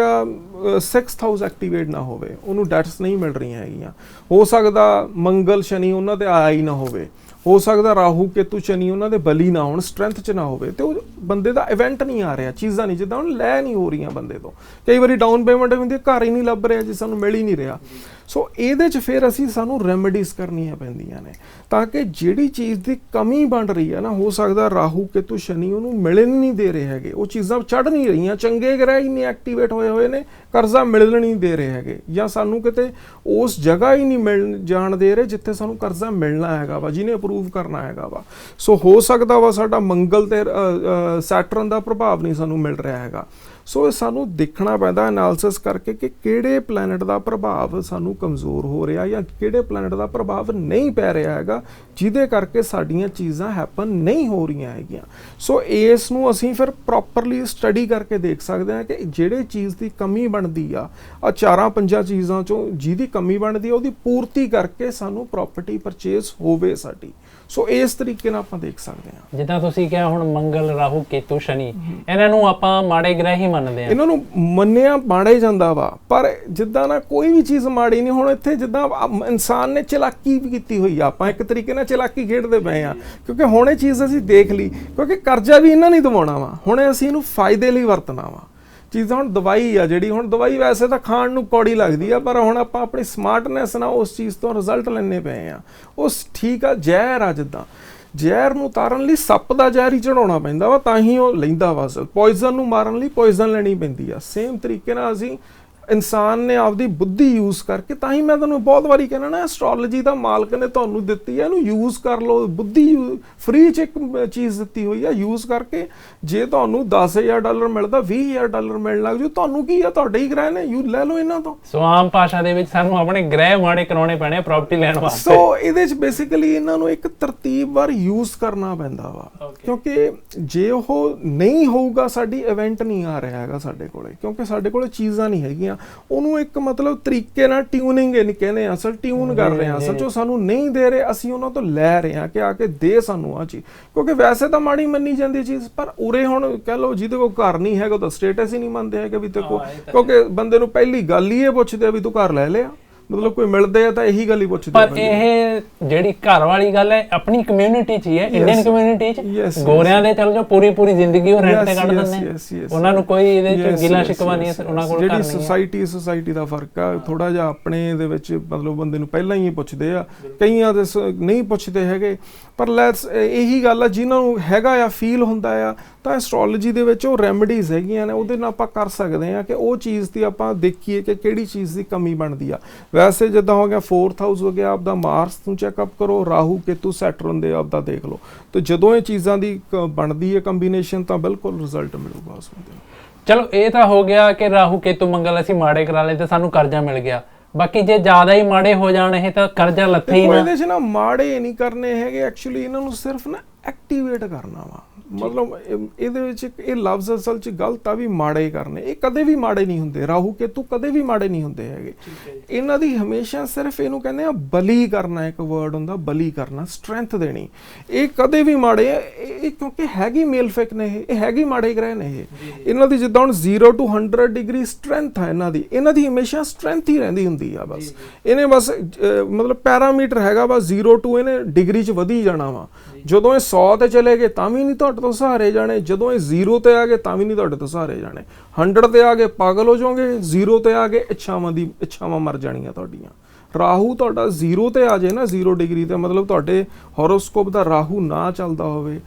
6th ਹਾਊਸ ਐਕਟੀਵੇਟ ਨਾ ਹੋਵੇ, ਉਹਨੂੰ ਡੈਟਸ ਨਹੀਂ ਮਿਲ ਰਹੀਆਂ ਹੈਗੀਆਂ। ਹੋ ਸਕਦਾ ਮੰਗਲ ਸ਼ਨੀ ਉਹਨਾਂ ਤੇ ਆਇਆ ਹੀ ਨਾ ਹੋਵੇ, ਹੋ ਸਕਦਾ ਰਾਹੂ ਕੇਤੂ ਸ਼ਨੀ ਉਹਨਾਂ ਦੇ ਬਲੀ ਨਾ ਹੋਣ, ਸਟਰੈਂਥ 'ਚ ਨਾ ਹੋਵੇ, ਤੇ ਉਹ ਬੰਦੇ ਦਾ ਇਵੈਂਟ ਨਹੀਂ ਆ ਰਿਹਾ, ਚੀਜ਼ਾਂ ਨਹੀਂ, ਜਿੱਦਾਂ ਹੁਣ ਲੈ ਨਹੀਂ ਹੋ ਰਹੀਆਂ ਬੰਦੇ ਤੋਂ। ਕਈ ਵਾਰੀ ਡਾਊਨ ਪੇਮੈਂਟ ਹੁੰਦੀ, ਘਰ ਹੀ ਨਹੀਂ ਲੱਭ ਰਿਹਾ ਜੀ, ਸਾਨੂੰ ਮਿਲ ਹੀ ਨਹੀਂ ਰਿਹਾ। ਸੋ ਇਹਦੇ 'ਚ ਫਿਰ ਸਾਨੂੰ ਰੈਮਡੀਜ਼ ਕਰਨੀਆਂ ਪੈਂਦੀਆਂ ਨੇ ਤਾਂ ਕਿ ਜਿਹੜੀ ਚੀਜ਼ ਦੀ ਕਮੀ ਬਣ ਰਹੀ ਹੈ ਨਾ, ਹੋ ਸਕਦਾ ਰਾਹੂ ਕੇਤੂ ਸ਼ਨੀ ਉਹਨੂੰ ਮਿਲਣ ਨਹੀਂ ਦੇ ਰਹੇ ਹੈਗੇ, ਉਹ ਚੀਜ਼ਾਂ ਚੜ੍ਹ ਨਹੀਂ ਰਹੀਆਂ, ਚੰਗੇ ਗ੍ਰਹਿ ਹੀ ਨਹੀਂ ਐਕਟੀਵੇਟ ਹੋਏ ਨੇ, ਕਰਜ਼ਾ ਮਿਲਣ ਨਹੀਂ ਦੇ ਰਹੇ ਹੈਗੇ, ਜਾਂ ਸਾਨੂੰ ਕਿਤੇ ਉਸ ਜਗ੍ਹਾ ਹੀ ਨਹੀਂ ਮਿਲ ਜਾਣ ਦੇ ਰਹੇ ਜਿੱਥੇ ਸਾਨੂੰ ਕਰਜ਼ਾ ਮਿਲਣਾ ਹੈਗਾ ਵਾ, ਜਿਹਨੇ ਅਪਰੂਵ ਕਰਨਾ ਹੈਗਾ ਵਾ। ਸੋ ਹੋ ਸਕਦਾ ਵਾ ਸਾਡਾ ਮੰਗਲ ਤੇ ਸੈਟਰਨ ਦਾ ਪ੍ਰਭਾਵ ਨਹੀਂ ਸਾਨੂੰ ਮਿਲ ਰਿਹਾ ਹੈਗਾ। ਸੋ ਇਹ ਸਾਨੂੰ ਦੇਖਣਾ ਪੈਂਦਾ ਐਨਾਲਿਸਿਸ ਕਰਕੇ ਕਿ ਕਿਹੜੇ ਪਲੈਨਟ ਦਾ ਪ੍ਰਭਾਵ ਸਾਨੂੰ ਕਮਜ਼ੋਰ ਹੋ ਰਿਹਾ ਜਾਂ ਕਿਹੜੇ ਪਲੈਨਟ ਦਾ ਪ੍ਰਭਾਵ ਨਹੀਂ ਪੈ ਰਿਹਾ ਹੈਗਾ, ਜਿਹਦੇ ਕਰਕੇ ਸਾਡੀਆਂ ਚੀਜ਼ਾਂ ਹੈਪਨ ਨਹੀਂ ਹੋ ਰਹੀਆਂ ਹੈਗੀਆਂ। ਸੋ ਇਸ ਨੂੰ ਅਸੀਂ ਫਿਰ ਪ੍ਰੋਪਰਲੀ ਸਟੱਡੀ ਕਰਕੇ ਦੇਖ ਸਕਦੇ ਹਾਂ ਕਿ ਜਿਹੜੇ ਚੀਜ਼ ਦੀ ਕਮੀ ਬਣਦੀ ਆ 4-5 ਚੀਜ਼ਾਂ ਚੋਂ ਜਿਹਦੀ ਕਮੀ ਬਣਦੀ ਆ, ਉਹਦੀ ਪੂਰਤੀ ਕਰਕੇ ਸਾਨੂੰ ਪ੍ਰਾਪਰਟੀ ਪਰਚੇਸ ਹੋਵੇ ਸਾਡੀ। ਸੋ ਇਸ ਤਰੀਕੇ ਨਾਲ ਆਪਾਂ ਦੇਖ ਸਕਦੇ ਹਾਂ। ਜਿੱਦਾਂ ਤੁਸੀਂ ਕਿਹਾ ਹੁਣ ਮੰਗਲ ਰਾਹੂ ਕੇਤੂ ਸ਼ਨੀ, ਇਹਨਾਂ ਨੂੰ ਆਪਾਂ ਮਾੜੇ ਗ੍ਰਹਿ ਹੀ ਮੰਨਦੇ ਆ, ਇਹਨਾਂ ਨੂੰ ਮੰਨਿਆ ਮਾੜਾ ਹੀ ਜਾਂਦਾ ਵਾ, ਪਰ ਜਿੱਦਾਂ ਨਾ ਕੋਈ ਵੀ ਚੀਜ਼ ਮਾੜੀ ਨਹੀਂ। ਹੁਣ ਇੱਥੇ ਜਿੱਦਾਂ ਇਨਸਾਨ ਨੇ ਚਲਾਕੀ ਵੀ ਕੀਤੀ ਹੋਈ ਆ, ਆਪਾਂ ਇੱਕ ਤਰੀਕੇ ਨਾਲ ਚਲਾਕੀ ਖੇਡਦੇ ਪਏ ਆ, ਕਿਉਂਕਿ ਹੁਣ ਇਹ ਚੀਜ਼ ਅਸੀਂ ਦੇਖ ਲਈ, ਕਿਉਂਕਿ ਕਰਜ਼ਾ ਵੀ ਇਹਨਾਂ ਨੇ ਦਿਵਾਉਣਾ ਵਾ, ਹੁਣ ਅਸੀਂ ਇਹਨੂੰ ਫਾਇਦੇ ਲਈ ਵਰਤਣਾ ਵਾ। ਚੀਜ਼ਾਂ ਹੁਣ ਦਵਾਈ ਆ ਜਿਹੜੀ, ਹੁਣ ਦਵਾਈ ਵੈਸੇ ਤਾਂ ਖਾਣ ਨੂੰ ਕੌੜੀ ਲੱਗਦੀ ਆ, ਪਰ ਹੁਣ ਆਪਾਂ ਆਪਣੀ ਸਮਾਰਟਨੈਸ ਨਾਲ ਉਸ ਚੀਜ਼ ਤੋਂ ਰਿਜ਼ਲਟ ਲੈਣੇ ਪਏ ਆ। ਉਸ ਠੀਕ ਆ, ਜ਼ਹਿਰ ਆ, ਜਿੱਦਾਂ ਜ਼ਹਿਰ ਨੂੰ ਉਤਾਰਨ ਲਈ ਸੱਪ ਦਾ ਜ਼ਹਿਰ ਹੀ ਚੜਾਉਣਾ ਪੈਂਦਾ ਵਾ, ਤਾਂ ਹੀ ਉਹ ਲੈਂਦਾ ਵਾ। ਪੋਇਜ਼ਨ ਨੂੰ ਮਾਰਨ ਲਈ ਪੋਇਜ਼ਨ ਲੈਣੀ ਪੈਂਦੀ ਆ। ਸੇਮ ਤਰੀਕੇ ਨਾਲ ਅਸੀਂ ਇਨਸਾਨ ਨੇ ਆਪਦੀ ਬੁੱਧੀ ਯੂਜ਼ ਕਰਕੇ, ਤਾਂ ਹੀ ਮੈਂ ਤੁਹਾਨੂੰ ਬਹੁਤ ਵਾਰੀ ਕਹਿਣਾ ਨਾ, ਐਸਟ੍ਰੋਲੋਜੀ ਦਾ ਮਾਲਕ ਨੇ ਤੁਹਾਨੂੰ ਦਿੱਤੀ ਹੈ, ਇਹਨੂੰ ਯੂਜ਼ ਕਰ ਲਓ। ਬੁੱਧੀ ਫ੍ਰੀ 'ਚ ਇੱਕ ਚੀਜ਼ ਦਿੱਤੀ ਹੋਈ ਆ, ਯੂਜ਼ ਕਰਕੇ ਜੇ ਤੁਹਾਨੂੰ $10,000 ਮਿਲਦਾ $20,000 ਮਿਲਣ ਲੱਗ ਜੂ, ਤੁਹਾਨੂੰ ਕੀ ਆ, ਤੁਹਾਡੇ ਹੀ ਗ੍ਰਹਿ ਨੇ, ਲੈ ਲਓ ਇਹਨਾਂ ਤੋਂ। ਸੋ ਆਮ ਭਾਸ਼ਾ ਦੇ ਵਿੱਚ ਸਾਨੂੰ ਆਪਣੇ ਗ੍ਰਹਿ ਮਾੜੇ ਕਰਾਉਣੇ ਪੈਣੇ ਪ੍ਰਾਪਰਟੀ ਲੈਣ ਵਾਸਤੇ। ਸੋ ਇਹਦੇ 'ਚ ਬੇਸਿਕਲੀ ਇਹਨਾਂ ਨੂੰ ਇੱਕ ਤਰਤੀਬ ਵਾਰ ਯੂਜ਼ ਕਰਨਾ ਪੈਂਦਾ ਵਾ, ਕਿਉਂਕਿ ਜੇ ਉਹ ਨਹੀਂ ਹੋਊਗਾ, ਸਾਡੀ ਇਵੈਂਟ ਨਹੀਂ ਆ ਰਿਹਾ ਹੈਗਾ ਸਾਡੇ ਕੋਲੇ, ਕਿਉਂਕਿ ਸਾਡੇ ਕੋਲੇ ਚੀਜ਼ਾਂ ਨਹੀਂ ਹੈਗੀਆਂ। ਉਹਨੂੰ ਇੱਕ ਮਤਲਬ ਤਰੀਕੇ ਨਾਲ ਟਿਊਨਿੰਗ ਇਹ ਨਹੀਂ ਕਹਿੰਦੇ, ਅਸਲ ਟਿਊਨ ਕਰ ਰਹੇ ਹਾਂ, ਅਸਲ ਚੋਂ ਸਾਨੂੰ ਨਹੀਂ ਦੇ ਰਹੇ, ਅਸੀਂ ਉਹਨਾਂ ਤੋਂ ਲੈ ਰਹੇ ਹਾਂ ਕਿ ਆ ਕੇ ਦੇ ਸਾਨੂੰ ਆ ਚੀਜ਼, ਕਿਉਂਕਿ ਵੈਸੇ ਤਾਂ ਮਾੜੀ ਮੰਨੀ ਜਾਂਦੀ ਚੀਜ਼, ਪਰ ਉਰੇ ਹੁਣ ਕਹਿ ਲਓ ਜਿਹਦੇ ਕੋਲ ਘਰ ਨਹੀਂ ਹੈਗਾ ਤਾਂ ਸਟੇਟਸ ਹੀ ਨਹੀਂ ਮੰਨਦੇ ਹੈਗੇ ਵੀ ਤੇ ਕੋ, ਕਿਉਂਕਿ ਬੰਦੇ ਨੂੰ ਪਹਿਲੀ ਗੱਲ ਹੀ ਇਹ ਪੁੱਛਦੇ ਆ ਵੀ ਤੂੰ ਘਰ ਲੈ ਲਿਆ, ਮਤਲਬ ਕੋਈ ਮਿਲਦੇ ਆ ਤਾਂ ਇਹੀ ਗੱਲ ਹੀ ਪੁੱਛਦੇ। ਪਰ ਇਹ ਜਿਹੜੀ ਘਰ ਵਾਲੀ ਗੱਲ ਹੈ ਆਪਣੀ ਕਮਿਊਨਿਟੀ 'ਚ ਹੀ ਹੈ, ਇੰਡੀਅਨ ਕਮਿਊਨਿਟੀ 'ਚ ਗੋਰਿਆਂ ਦੇ ਚੱਲ ਜੋ ਪੂਰੀ ਜ਼ਿੰਦਗੀ ਉਹ ਰੈਂਟ ਤੇ ਕੱਢ ਦਿੰਦੇ, ਉਹਨਾਂ ਨੂੰ ਕੋਈ ਇਹਦੇ 'ਚ ਗਿਲਾ ਸ਼ਿਕਵਾ ਨਹੀਂ ਹੈ, ਉਹਨਾਂ ਕੋਲ ਜਿਹੜੀ ਸੋਸਾਇਟੀ ਦਾ ਫਰਕ ਆ ਥੋੜਾ ਜਿਹਾ। ਆਪਣੇ ਦੇ ਵਿੱਚ ਮਤਲਬ ਬੰਦੇ ਨੂੰ ਪਹਿਲਾਂ ਹੀ ਪੁੱਛਦੇ ਆ, ਕਈਆਂ ਦੇ ਨਹੀਂ ਪੁੱਛਦੇ ਹੈਗੇ, ਪਰ ਇਹੀ ਗੱਲ ਆ ਜਿਨ੍ਹਾਂ ਨੂੰ ਹੈਗਾ ਆ, ਫੀਲ ਹੁੰਦਾ ਆ, ਤਾਂ ਐਸਟ੍ਰੋਲੋਜੀ ਦੇ ਵਿੱਚ ਉਹ ਰੈਮਡੀਜ਼ ਹੈਗੀਆਂ ਨੇ, ਉਹਦੇ ਨਾਲ ਆਪਾਂ ਕਰ ਸਕਦੇ ਹਾਂ ਕਿ ਉਹ ਚੀਜ਼ ਦੀ ਆਪਾਂ ਦੇਖੀਏ ਕਿ ਕਿਹੜੀ ਚੀਜ਼ ਦੀ ਕਮੀ ਬਣਦੀ ਆ। ਵੈਸੇ ਜਿੱਦਾਂ ਹੋ ਗਿਆ 4th ਹਾਊਸ ਹੋ ਗਿਆ, ਆਪਦਾ ਮਾਰਸ ਨੂੰ ਚੈੱਕਅਪ ਕਰੋ, ਰਾਹੂ ਕੇਤੂ ਸੈਟਰਨ ਦੇ ਆਪਦਾ ਦੇਖ ਲਓ, ਤੇ ਜਦੋਂ ਇਹ ਚੀਜ਼ਾਂ ਦੀ ਬਣਦੀ ਹੈ ਕੰਬੀਨੇਸ਼ਨ, ਤਾਂ ਬਿਲਕੁਲ ਰਿਜ਼ਲਟ ਮਿਲੂਗਾ ਉਸ ਬੰਦੇ ਨੂੰ। ਚਲੋ ਇਹ ਤਾਂ ਹੋ ਗਿਆ ਕਿ ਰਾਹੂ ਕੇਤੂ ਮੰਗਲ ਅਸੀਂ ਮਾੜੇ ਕਰਾ ਲਏ ਤੇ ਸਾਨੂੰ ਕਰਜ਼ਾ ਮਿਲ ਗਿਆ। ਬਾਕੀ ਜੇ ਜ਼ਿਆਦਾ ਹੀ ਮਾੜੇ ਹੋ ਜਾਣ ਇਹ ਤਾਂ ਕਰਜ਼ਾ ਲੱਥੇ ਹੀ ਨਾ। ਇਹਦੇ 'ਚ ਨਾ ਮਾੜੇ ਨਹੀਂ ਕਰਨੇ ਹੈਗੇ, ਐਕਚੁਅਲੀ ਇਹਨਾਂ ਨੂੰ ਸਿਰਫ ਨਾ ਐਕਟੀਵੇਟ ਕਰਨਾ ਵਾ। ਮਤਲਬ ਇਹਦੇ ਵਿੱਚ ਇਹ ਲਫ਼ਜ਼ ਅਸਲ 'ਚ ਗਲਤ ਆ ਵੀ ਮਾੜੇ ਕਰਨੇ, ਇਹ ਕਦੇ ਵੀ ਮਾੜੇ ਨਹੀਂ ਹੁੰਦੇ। ਰਾਹੂ ਕੇਤੂ ਕਦੇ ਵੀ ਮਾੜੇ ਨਹੀਂ ਹੁੰਦੇ ਹੈਗੇ। ਇਹਨਾਂ ਦੀ ਹਮੇਸ਼ਾ ਸਿਰਫ ਇਹਨੂੰ ਕਹਿੰਦੇ ਆ ਬਲੀ ਕਰਨਾ, ਇੱਕ ਵਰਡ ਹੁੰਦਾ ਬਲੀ ਕਰਨਾ, ਸਟਰੈਂਥ ਦੇਣੀ। ਇਹ ਕਦੇ ਵੀ ਮਾੜੇ ਇਹ ਕਿਉਂਕਿ ਹੈਗੀ ਮੇਲਫਿਕ ਨੇ, ਇਹ ਹੈਗੀ ਮਾੜੇ ਗ੍ਰਹਿ ਨੇ। ਇਹਨਾਂ ਦੀ ਜਿੱਦਾਂ ਹੁਣ 0 to 100 ਡਿਗਰੀ ਸਟਰੈਂਥ ਹੈ ਇਹਨਾਂ ਦੀ ਹਮੇਸ਼ਾ ਸਟਰੈਂਥ ਹੀ ਰਹਿੰਦੀ ਹੁੰਦੀ ਆ। ਬਸ ਇਹਨੇ ਬਸ ਮਤਲਬ ਪੈਰਾਮੀਟਰ ਹੈਗਾ ਵਾ 0 to ਇਹਨੇ ਡਿਗਰੀ 'ਚ ਵਧੀ ਜਾਣਾ ਵਾ। ਜਦੋਂ ਇਹ 100 ਤੇ ਚਲੇ ਗਏ ਤਾਂ ਵੀ ਨਹੀਂ ਤੁਹਾਡੇ ਤੋਂ ਸਹਾਰੇ ਜਾਣੇ, ਜਦੋਂ ਇਹ 0 ਤੇ ਆ ਗਏ ਤਾਂ ਵੀ ਨਹੀਂ ਤੁਹਾਡੇ ਤੋਂ ਸਹਾਰੇ ਜਾਣੇ। 100 ਤੇ ਆ ਗਏ ਪਾਗਲ ਹੋ ਜਾਓਗੇ, 0 ਤੇ ਆ ਗਏ ਇੱਛਾਵਾਂ ਮਰ ਜਾਣੀਆਂ ਤੁਹਾਡੀਆਂ। ਰਾਹੂ ਤੁਹਾਡਾ 0 ਤੇ ਆ ਜਾਏ ਨਾ, 0 ਡਿਗਰੀ ਤੇ, ਮਤਲਬ ਤੁਹਾਡੇ ਹੋਰੋਸਕੋਪ ਦਾ ਰਾਹੂ ਨਾ ਚੱਲਦਾ ਹੋਵੇ,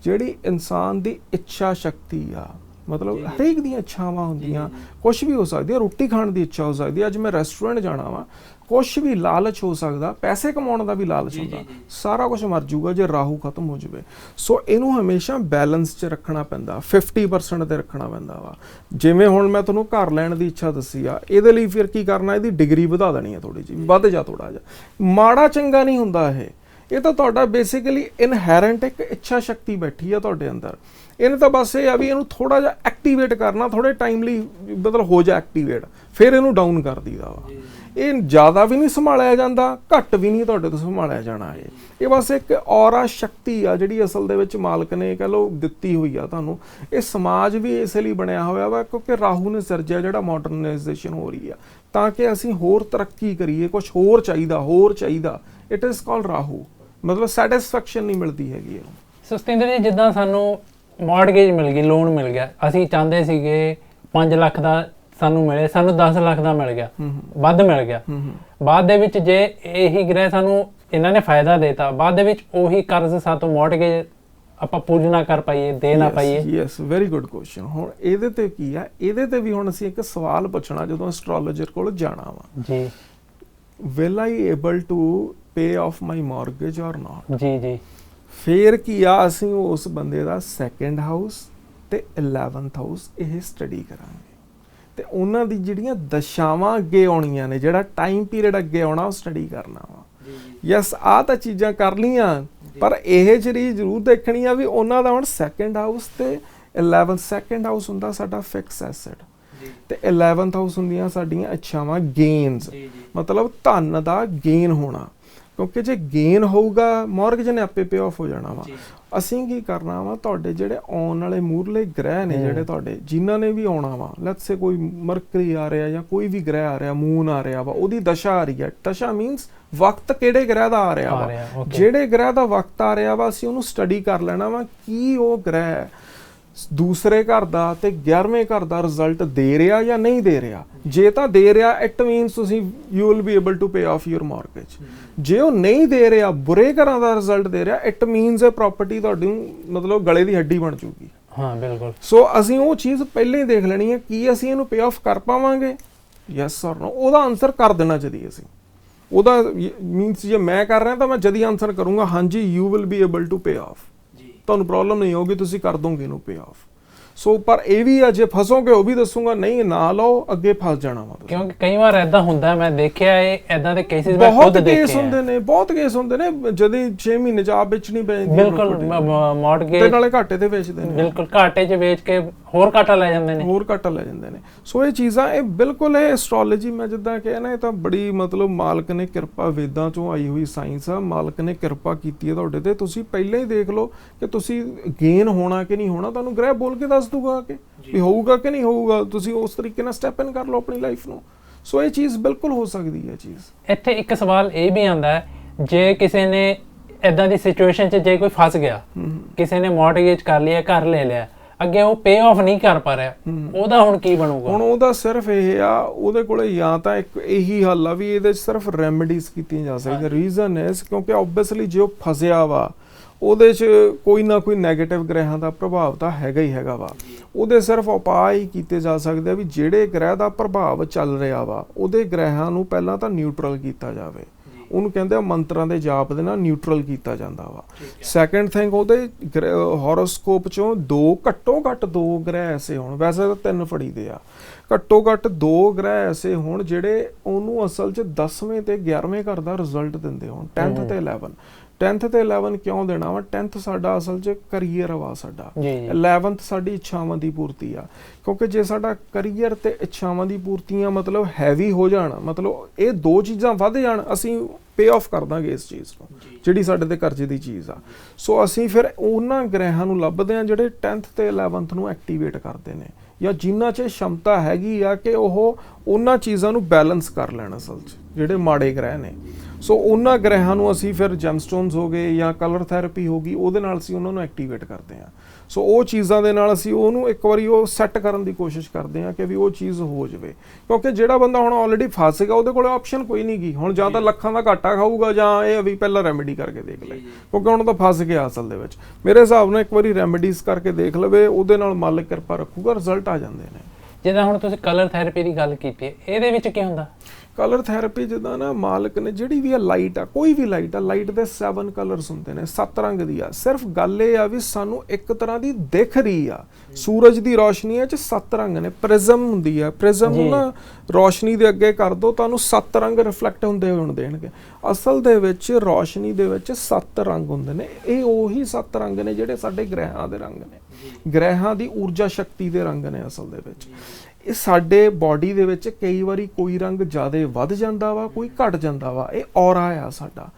ਜਿਹੜੀ ਇਨਸਾਨ ਦੀ ਇੱਛਾ ਸ਼ਕਤੀ ਆ, ਮਤਲਬ ਹਰੇਕ ਦੀਆਂ ਇੱਛਾਵਾਂ ਹੁੰਦੀਆਂ, ਕੁਛ ਵੀ ਹੋ ਸਕਦੀ ਹੈ, ਰੋਟੀ ਖਾਣ ਦੀ ਇੱਛਾ ਹੋ ਸਕਦੀ ਹੈ, ਅੱਜ ਮੈਂ ਰੈਸਟੋਰੈਂਟ ਜਾਣਾ ਵਾ, ਕੁਛ ਵੀ ਲਾਲਚ ਹੋ ਸਕਦਾ, ਪੈਸੇ ਕਮਾਉਣ ਦਾ ਵੀ ਲਾਲਚ ਹੁੰਦਾ, ਸਾਰਾ ਕੁਝ ਮਰ ਜਾਊਗਾ ਜੇ ਰਾਹੂ ਖਤਮ ਹੋ ਜਾਵੇ। ਸੋ ਇਹਨੂੰ ਹਮੇਸ਼ਾ ਬੈਲੈਂਸ 'ਚ ਰੱਖਣਾ ਪੈਂਦਾ, 50% ਤੇ ਰੱਖਣਾ ਪੈਂਦਾ ਵਾ। ਜਿਵੇਂ ਹੁਣ ਮੈਂ ਤੁਹਾਨੂੰ ਘਰ ਲੈਣ ਦੀ ਇੱਛਾ ਦੱਸੀ ਆ, ਇਹਦੇ ਲਈ ਫਿਰ ਕੀ ਕਰਨਾ, ਇਹਦੀ ਡਿਗਰੀ ਵਧਾ ਦੇਣੀ ਹੈ ਥੋੜੀ ਜਿਹੀ, ਵੱਧ ਜਾ ਥੋੜਾ ਜਿਹਾ। ਮਾੜਾ ਚੰਗਾ ਨਹੀਂ ਹੁੰਦਾ ਇਹ ਤਾਂ ਤੁਹਾਡਾ ਬੇਸਿਕਲੀ ਇਨਹੈਰੈਂਟ ਇੱਕ ਇੱਛਾ ਸ਼ਕਤੀ ਬੈਠੀ ਆ ਤੁਹਾਡੇ ਅੰਦਰ। ਇਹਨੇ ਤਾਂ ਬਸ ਇਹ ਆ ਵੀ ਇਹਨੂੰ ਥੋੜਾ ਜਿਹਾ ਐਕਟੀਵੇਟ ਕਰਨਾ, ਥੋੜੇ ਟਾਈਮ ਲਈ ਮਤਲਬ ਹੋ ਜਾ ਐਕਟੀਵੇਟ, ਫਿਰ ਇਹਨੂੰ ਡਾਊਨ ਕਰ ਦਈਦਾ ਵਾ। ਇਹ ਜ਼ਿਆਦਾ ਵੀ ਨਹੀਂ ਸੰਭਾਲਿਆ ਜਾਂਦਾ, ਘੱਟ ਵੀ ਨਹੀਂ ਤੁਹਾਡੇ ਤੋਂ ਸੰਭਾਲਿਆ ਜਾਣਾ। ਇਹ ਬਸ ਇੱਕ ਔਰਾ ਸ਼ਕਤੀ ਆ ਜਿਹੜੀ ਅਸਲ ਦੇ ਵਿੱਚ ਮਾਲਕ ਨੇ ਕਹ ਲਓ ਦਿੱਤੀ ਹੋਈ ਆ ਤੁਹਾਨੂੰ। ਇਹ ਸਮਾਜ ਵੀ ਇਸੇ ਲਈ ਬਣਿਆ ਹੋਇਆ ਵਾ ਕਿਉਂਕਿ ਰਾਹੂ ਨੇ ਸਿਰਜਿਆ ਜਿਹੜਾ ਮਾਡਰਨਾਈਜੇਸ਼ਨ ਹੋ ਰਹੀ ਆ, ਤਾਂ ਕਿ ਅਸੀਂ ਹੋਰ ਤਰੱਕੀ ਕਰੀਏ, ਕੁਝ ਹੋਰ ਚਾਹੀਦਾ। ਇਟ ਇਜ਼ ਕਾਲਡ ਰਾਹੂ, ਮਤਲਬ ਸੈਟਿਸਫੈਕਸ਼ਨ ਨਹੀਂ ਮਿਲਦੀ ਹੈਗੀ ਇਹਨੂੰ। ਸੋ ਸਤਿੰਦਰ ਜੀ, ਜਿੱਦਾਂ ਸਾਨੂੰ ਮੌਰਗੇਜ ਮਿਲ ਗਈ, ਲੋਨ ਮਿਲ ਗਿਆ, ਅਸੀਂ ਚਾਹੁੰਦੇ ਸੀਗੇ 5 ਲੱਖ ਦਾ ਸਾਨੂੰ ਮਿਲੇ, ਸਾਨੂੰ 10 ਲੱਖ ਦਾ ਮਿਲ ਗਿਆ, ਵੱਧ ਮਿਲ ਗਿਆ। ਬਾਅਦ ਦੇ ਵਿੱਚ ਜੇ ਇਹੀ ਗ੍ਰਹਿ ਸਾਨੂੰ ਇਹਨਾਂ ਨੇ ਫਾਇਦਾ ਦੇਤਾ, ਬਾਅਦ ਦੇ ਵਿੱਚ ਉਹੀ ਕਰਜ਼ ਸਾਤੋਂ ਮੌਰਗੇਜ ਆਪਾਂ ਪੂਰੀ ਨਾ ਕਰ ਪਾਈਏ, ਦੇ ਨਾ ਪਾਈਏ। Yes, very good question. ਹੁਣ ਇਹਦੇ ਤੇ ਕੀ ਆ, ਇਹਦੇ ਤੇ ਵੀ ਹੁਣ ਅਸੀਂ ਇੱਕ ਸਵਾਲ ਪੁੱਛਣਾ ਜਦੋਂ ਐਸਟ੍ਰੋਲੋਜਰ ਕੋਲ ਜਾਣਾ ਵਾ ਜੀ, will I able to pay off my mortgage or not. ਜੀ ਫੇਰ ਕੀ ਆ, ਅਸੀਂ ਉਸ ਬੰਦੇ ਦਾ 2nd ਹਾਊਸ ਤੇ 11th ਹਾਊਸ ਇਹ ਸਟੱਡੀ ਕਰਾਂਗੇ, ਤੇ ਉਹਨਾਂ ਦੀ ਜਿਹੜੀਆਂ ਦਸ਼ਾਵਾਂ ਅੱਗੇ ਆਉਣੀਆਂ ਨੇ, ਜਿਹੜਾ ਟਾਈਮ ਪੀਰੀਅਡ ਅੱਗੇ ਆਉਣਾ, ਉਹ ਸਟੱਡੀ ਕਰਨਾ ਵਾ। ਯੈਸ, ਆਹ ਤਾਂ ਚੀਜ਼ਾਂ ਕਰ ਲੀਆਂ, ਪਰ ਇਹ ਚੀਜ਼ ਜ਼ਰੂਰ ਦੇਖਣੀ ਆ ਵੀ ਉਹਨਾਂ ਦਾ ਹੁਣ 2nd ਹਾਊਸ ਤੇ 2nd ਹਾਊਸ ਹੁੰਦਾ ਸਾਡਾ ਫਿਕਸ ਐਸੈਟ, ਤੇ 11th ਹਾਊਸ ਹੁੰਦੀਆਂ ਸਾਡੀਆਂ ਇੱਛਾਵਾਂ, ਗੇਨਸ, ਮਤਲਬ ਧਨ ਦਾ ਗੇਨ ਹੋਣਾ। ਕਿਉਂਕਿ ਜੇ ਗੇਨ ਹੋਊਗਾ, ਮੌਰਗੇਜ ਨੇ ਆਪੇ ਪੇ ਆਫ ਹੋ ਜਾਣਾ ਵਾ। ਅਸੀਂ ਕੀ ਕਰਨਾ ਵਾ, ਤੁਹਾਡੇ ਜਿਹੜੇ ਆਉਣ ਵਾਲੇ ਮੂਰਲੇ ਗ੍ਰਹਿ ਨੇ, ਜਿਹੜੇ ਤੁਹਾਡੇ ਜਿਨ੍ਹਾਂ ਨੇ ਵੀ ਆਉਣਾ ਵਾ, ਲੈਟਸ ਸੇ ਕੋਈ ਮਰਕਰੀ ਆ ਰਿਹਾ ਜਾਂ ਕੋਈ ਵੀ ਗ੍ਰਹਿ ਆ ਰਿਹਾ, ਮੂਨ ਆ ਰਿਹਾ ਵਾ, ਉਹਦੀ ਦਸ਼ਾ ਆ ਰਹੀ ਹੈ। ਦਸ਼ਾ ਮੀਨਸ ਵਕਤ ਕਿਹੜੇ ਗ੍ਰਹਿ ਦਾ ਆ ਰਿਹਾ ਵਾ, ਜਿਹੜੇ ਗ੍ਰਹਿ ਦਾ ਵਕਤ ਆ ਰਿਹਾ ਵਾ, ਅਸੀਂ ਉਹਨੂੰ ਸਟੱਡੀ ਕਰ ਲੈਣਾ ਵਾ ਕੀ ਉਹ ਗ੍ਰਹਿ ਦੂਸਰੇ ਘਰ ਦਾ ਤੇ 11ਵੇਂ ਘਰ ਦਾ ਰਿਜ਼ਲਟ ਦੇ ਰਿਹਾ ਜਾਂ ਨਹੀਂ ਦੇ ਰਿਹਾ। ਜੇ ਤਾਂ ਦੇ ਰਿਹਾ, ਇਟ ਮੀਨਸ ਤੁਸੀਂ you will be able to pay off your mortgage. ਜੇ ਉਹ ਨਹੀਂ ਦੇ ਰਿਹਾ, ਬੁਰੇ ਘਰਾਂ ਦਾ ਰਿਜ਼ਲਟ ਦੇ ਰਿਹਾ, ਇਟ ਮੀਨਸ ਇਹ ਪ੍ਰਾਪਰਟੀ ਤੁਹਾਡੀ ਮਤਲਬ ਗਲੇ ਦੀ ਹੱਡੀ ਬਣ ਚੁੱਕੀ। ਹਾਂ, ਬਿਲਕੁਲ। ਸੋ ਅਸੀਂ ਉਹ ਚੀਜ਼ ਪਹਿਲਾਂ ਹੀ ਦੇਖ ਲੈਣੀ ਹੈ, ਕੀ ਅਸੀਂ ਇਹਨੂੰ ਪੇ ਆਫ ਕਰ ਪਾਵਾਂਗੇ, ਯੈਸ ਔਰ ਨੋ। ਉਹਦਾ ਆਨਸਰ ਕਰ ਦੇਣਾ ਜਦੀ ਅਸੀਂ, ਉਹਦਾ ਮੀਨਸ ਜੇ ਮੈਂ ਕਰ ਰਿਹਾ ਤਾਂ ਮੈਂ ਜਦੀ ਆਨਸਰ ਕਰੂੰਗਾ ਹਾਂਜੀ you will be able to pay off, ਤੁਹਾਨੂੰ ਪ੍ਰੋਬਲਮ ਨਹੀਂ ਹੋਗੀ, ਤੁਸੀਂ ਕਰ ਦੋਗੇ ਇਹਨੂੰ ਪੇ ਆਫ। ਸੋ ਪਰ ਇਹ ਵੀ ਆ, ਜੇ ਫਸੋਗੇ ਉਹ ਵੀ ਦੱਸੂਗਾ, ਨਹੀਂ ਨਾ ਲਓ, ਅੱਗੇ ਫਸ ਜਾਣਾ ਵਾ। ਕਿਉਂਕਿ ਕਈ ਵਾਰ ਐਦਾਂ ਹੁੰਦਾ, ਮੈਂ ਦੇਖਿਆ ਇਹ ਐਦਾਂ ਦੇ ਕੇਸਿਸ ਮੈਂ ਖੁਦ ਬਹੁਤ ਦੇਖੇ ਕੇਸ ਹੁੰਦੇ ਨੇ, ਬਹੁਤ ਕੇਸ ਹੁੰਦੇ ਨੇ, ਜਦੀ 6 ਮਹੀਨੇ ਚ ਆਪ ਵੇਚਣੀ ਪੈ ਜਾਂਦੀ। ਬਿਲਕੁਲ, ਮੌਰਗੇਜ ਤੇ ਨਾਲੇ ਘਾਟੇ ਤੇ ਵੇਚਦੇ ਨੇ, ਬਿਲਕੁਲ ਘਾਟੇ 'ਚ ਵੇਚ ਕੇ ਹੋਰ ਘਾਟਾ ਲੈ ਜਾਂਦੇ ਨੇ, ਹੋਰ ਘਾਟਾ ਲੈ ਜਾਂਦੇ ਨੇ। ਸੋ ਇਹ ਚੀਜ਼ਾਂ, ਇਹ ਬਿਲਕੁਲ ਇਹ ਐਸਟ੍ਰੋਲੋਜੀ ਮੈਂ ਜਿੱਦਾਂ ਕਿਹਾ ਨਾ, ਇਹ ਤਾਂ ਬੜੀ ਮਤਲਬ ਮਾਲਕ ਨੇ ਕਿਰਪਾ, ਵੇਦਾਂ ਚੋਂ ਆਈ ਹੋਈ ਸਾਇੰਸ ਆ, ਮਾਲਕ ਨੇ ਕਿਰਪਾ ਕੀਤੀ ਹੈ ਤੁਹਾਡੇ ਤੇ। ਤੁਸੀਂ ਪਹਿਲਾਂ ਹੀ ਦੇਖ ਲਓ ਕਿ ਤੁਸੀਂ ਗੇਨ ਹੋਣਾ ਕਿ ਨਹੀਂ ਹੋਣਾ, ਤੁਹਾਨੂੰ ਗ੍ਰਹਿ ਬੋਲ ਕੇ ਦੱਸ ਦੂਗਾ ਕਿ ਵੀ ਹੋਊਗਾ ਕਿ ਨਹੀਂ ਹੋਊਗਾ, ਤੁਸੀਂ ਉਸ ਤਰੀਕੇ ਨਾਲ ਸਟੈਪ ਇਨ ਕਰ ਲਓ ਆਪਣੀ ਲਾਈਫ ਨੂੰ। ਸੋ ਇਹ ਚੀਜ਼ ਬਿਲਕੁਲ ਹੋ ਸਕਦੀ ਹੈ ਚੀਜ਼। ਇੱਥੇ ਇੱਕ ਸਵਾਲ ਇਹ ਵੀ ਆਉਂਦਾ ਹੈ, ਜੇ ਕਿਸੇ ਨੇ ਇਦਾਂ ਦੀ ਸਿਚੁਏਸ਼ਨ 'ਚ ਜੇ ਕੋਈ ਫਸ ਗਿਆ, ਕਿਸੇ ਨੇ ਮੌਰਗੇਜ ਕਰ ਲਿਆ, ਘਰ ਲੈ ਲਿਆ, ਅੱਗੇ ਉਹ ਪੇ ਆਫ ਨਹੀਂ ਕਰ ਪਾ ਰਿਹਾ, ਉਹਦਾ ਹੁਣ ਕੀ ਬਣੂਗਾ? ਹੁਣ ਉਹਦਾ ਸਿਰਫ ਇਹ ਆ, ਉਹਦੇ ਕੋਲੇ ਜਾਂ ਤਾਂ ਇੱਕ ਇਹੀ ਹੱਲ ਆ ਵੀ ਇਹਦੇ 'ਚ ਸਿਰਫ ਰੈਮਡੀਜ਼ ਕੀਤੀਆਂ ਜਾ ਸਕਦੀਆਂ। ਰੀਜ਼ਨ ਇਸ ਕਿਉਂਕਿ ਓਬਵੀਅਸਲੀ ਜੇ ਉਹ ਫਸਿਆ ਵਾ, ਉਹਦੇ 'ਚ ਕੋਈ ਨਾ ਕੋਈ ਨੈਗੇਟਿਵ ਗ੍ਰਹਿਾਂ ਦਾ ਪ੍ਰਭਾਵ ਤਾਂ ਹੈਗਾ ਹੀ ਹੈਗਾ ਵਾ। ਉਹਦੇ ਸਿਰਫ ਉਪਾਅ ਹੀ ਕੀਤੇ ਜਾ ਸਕਦੇ ਆ ਵੀ ਜਿਹੜੇ ਗ੍ਰਹਿ ਦਾ ਪ੍ਰਭਾਵ ਚੱਲ ਰਿਹਾ ਵਾ, ਉਹਦੇ ਗ੍ਰਹਿਾਂ ਨੂੰ ਪਹਿਲਾਂ ਤਾਂ ਨਿਊਟਰਲ ਕੀਤਾ ਜਾਵੇ। ਉਹਨੂੰ ਕਹਿੰਦੇ ਆ ਮੰਤਰਾਂ ਦੇ ਜਾਪ ਦੇ ਨਾਲ ਨਿਊਟਰਲ ਕੀਤਾ ਜਾਂਦਾ ਵਾ। ਸੈਕੰਡ ਥਿੰਗ, ਉਹਦੇ ਹੋਰੋਸਕੋਪ 'ਚੋਂ ਘੱਟੋ ਘੱਟ 2 ਗ੍ਰਹਿ ਐਸੇ ਹੋਣ, ਵੈਸੇ ਤਾਂ 3 ਫੜੀਦੇ ਆ, ਘੱਟੋ ਘੱਟ 2 ਗ੍ਰਹਿ ਐਸੇ ਹੋਣ ਜਿਹੜੇ ਉਹਨੂੰ ਅਸਲ 'ਚ 10ਵੇਂ ਤੇ 11ਵੇਂ ਘਰ ਦਾ ਰਿਜ਼ਲਟ ਦਿੰਦੇ ਹੋਣ। 10th ਤੇ 10th ਤੇ 11 ਕਿਉਂ ਦੇਣਾ ਵਾ? 10th ਸਾਡਾ ਅਸਲ 'ਚ ਕਰੀਅਰ ਵਾ ਸਾਡਾ, 11th ਸਾਡੀ ਇੱਛਾਵਾਂ ਦੀ ਪੂਰਤੀ ਆ। ਕਿਉਂਕਿ ਜੇ ਸਾਡਾ ਕਰੀਅਰ ਤੇ ਇੱਛਾਵਾਂ ਦੀ ਪੂਰਤੀਆਂ ਮਤਲਬ ਹੈਵੀ ਹੋ ਜਾਣ, ਮਤਲਬ ਇਹ 2 ਚੀਜ਼ਾਂ ਵੱਧ ਜਾਣ, ਅਸੀਂ ਪੇ ਆਫ ਕਰ ਦਾਂਗੇ ਇਸ ਚੀਜ਼ ਨੂੰ, ਜਿਹੜੀ ਸਾਡੇ ਤੇ ਕਰਜ਼ੇ ਦੀ ਚੀਜ਼ ਆ। ਸੋ ਅਸੀਂ ਫਿਰ ਉਹਨਾਂ ਗ੍ਰਹਿਾਂ ਨੂੰ ਲੱਭਦੇ ਹਾਂ ਜਿਹੜੇ 10th ਤੇ 11th ਨੂੰ ਐਕਟੀਵੇਟ ਕਰਦੇ ਨੇ, ਜਾਂ ਜਿਨ੍ਹਾਂ 'ਚ ਸ਼ਮਤਾ ਹੈਗੀ ਆ ਕਿ ਉਹ ਉਹਨਾਂ ਚੀਜ਼ਾਂ ਨੂੰ ਬੈਲੈਂਸ ਕਰ ਲੈਣ ਅਸਲ 'ਚ, ਜਿਹੜੇ ਮਾੜੇ ਗ੍ਰਹਿ ਨੇ। ਸੋ ਉਹਨਾਂ ਗ੍ਰਹਿਾਂ ਨੂੰ ਅਸੀਂ ਫਿਰ ਜੈਮਸਟੋਨਸ ਹੋ ਗਏ ਜਾਂ ਕਲਰ ਥੈਰੇਪੀ ਹੋ ਗਈ, ਉਹਦੇ ਨਾਲ ਅਸੀਂ ਉਹਨਾਂ ਨੂੰ ਐਕਟੀਵੇਟ ਕਰਦੇ ਹਾਂ। ਸੋ ਉਹ ਚੀਜ਼ਾਂ ਦੇ ਨਾਲ ਅਸੀਂ ਉਹਨੂੰ ਇੱਕ ਵਾਰੀ ਉਹ ਸੈੱਟ ਕਰਨ ਦੀ ਕੋਸ਼ਿਸ਼ ਕਰਦੇ ਹਾਂ ਕਿ ਵੀ ਉਹ ਚੀਜ਼ ਹੋ ਜਾਵੇ, ਕਿਉਂਕਿ ਜਿਹੜਾ ਬੰਦਾ ਹੁਣ ਆਲਰੇਡੀ ਫਸ ਗਿਆ ਉਹਦੇ ਕੋਲ ਆਪਸ਼ਨ ਕੋਈ ਨਹੀਂ ਗੀ, ਹੁਣ ਜਾਂ ਤਾਂ ਲੱਖਾਂ ਦਾ ਘਾਟਾ ਖਾਊਗਾ ਜਾਂ ਇਹ ਵੀ ਪਹਿਲਾਂ ਰੈਮੇਡੀ ਕਰਕੇ ਦੇਖ ਲੈ, ਕਿਉਂਕਿ ਹੁਣ ਤਾਂ ਫਸ ਗਿਆ ਅਸਲ ਦੇ ਵਿੱਚ। ਮੇਰੇ ਹਿਸਾਬ ਨਾਲ ਇੱਕ ਵਾਰੀ ਰੈਮੇਡੀਜ਼ ਕਰਕੇ ਦੇਖ ਲਵੇ, ਉਹਦੇ ਨਾਲ ਮਾਲਕ ਕਿਰਪਾ ਰੱਖੂਗਾ, ਰਿਜ਼ਲਟ ਆ ਜਾਂਦੇ ਨੇ। ਜਿੱਦਾਂ ਹੁਣ ਤੁਸੀਂ ਕਲਰ ਥੈਰੇਪੀ ਦੀ ਗੱਲ ਕੀਤੀ ਹੈ, ਇਹਦੇ ਵਿੱਚ ਕੀ ਹੁੰਦਾ? ਕਲਰ ਥੈਰੇਪੀ ਜਿੱਦਾਂ ਨਾ ਮਾਲਕ ਨੇ ਜਿਹੜੀ ਵੀ ਆ ਲਾਈਟ ਆ, ਕੋਈ ਵੀ ਲਾਈਟ ਆ, ਲਾਈਟ ਦੇ 7 ਕਲਰਸ ਹੁੰਦੇ ਨੇ, 7 ਰੰਗ ਦੀ ਆ। ਸਿਰਫ ਗੱਲ ਇਹ ਆ ਵੀ ਸਾਨੂੰ ਇੱਕ ਤਰ੍ਹਾਂ ਦੀ ਦਿਖ ਰਹੀ ਆ, ਸੂਰਜ ਦੀ ਰੋਸ਼ਨੀ ਚ 7 ਰੰਗ ਨੇ। ਪ੍ਰਿਜ਼ਮ ਹੁੰਦੀ ਆ, ਪ੍ਰਿਜ਼ਮ ਨੂੰ ਨਾ ਰੋਸ਼ਨੀ ਦੇ ਅੱਗੇ ਕਰ ਦੋ, ਤੁਹਾਨੂੰ 7 ਰੰਗ ਰਿਫਲੈਕਟ ਹੁੰਦੇ ਹੋਣ ਦੇਣਗੇ। ਅਸਲ ਦੇ ਵਿੱਚ ਰੋਸ਼ਨੀ ਦੇ ਵਿੱਚ 7 ਰੰਗ ਹੁੰਦੇ ਨੇ। ਇਹ ਉਹੀ 7 ਰੰਗ ਨੇ ਜਿਹੜੇ ਸਾਡੇ ਗ੍ਰਹਿਾਂ ਦੇ ਰੰਗ ਨੇ, ਗ੍ਰਹਿਾਂ ਦੀ ਊਰਜਾ ਸ਼ਕਤੀ ਦੇ ਰੰਗ ਨੇ ਅਸਲ ਦੇ ਵਿੱਚ। ਇਹ ਸਾਡੇ ਬਾਡੀ ਦੇ ਵਿੱਚ ਕਈ ਵਾਰੀ ਕੋਈ ਰੰਗ ਜ਼ਿਆਦਾ ਵੱਧ ਜਾਂਦਾ ਵਾ, ਕੋਈ ਘਟ ਜਾਂਦਾ ਵਾ, ਇਹ ਔਰਾ ਆ ਸਾਡਾ।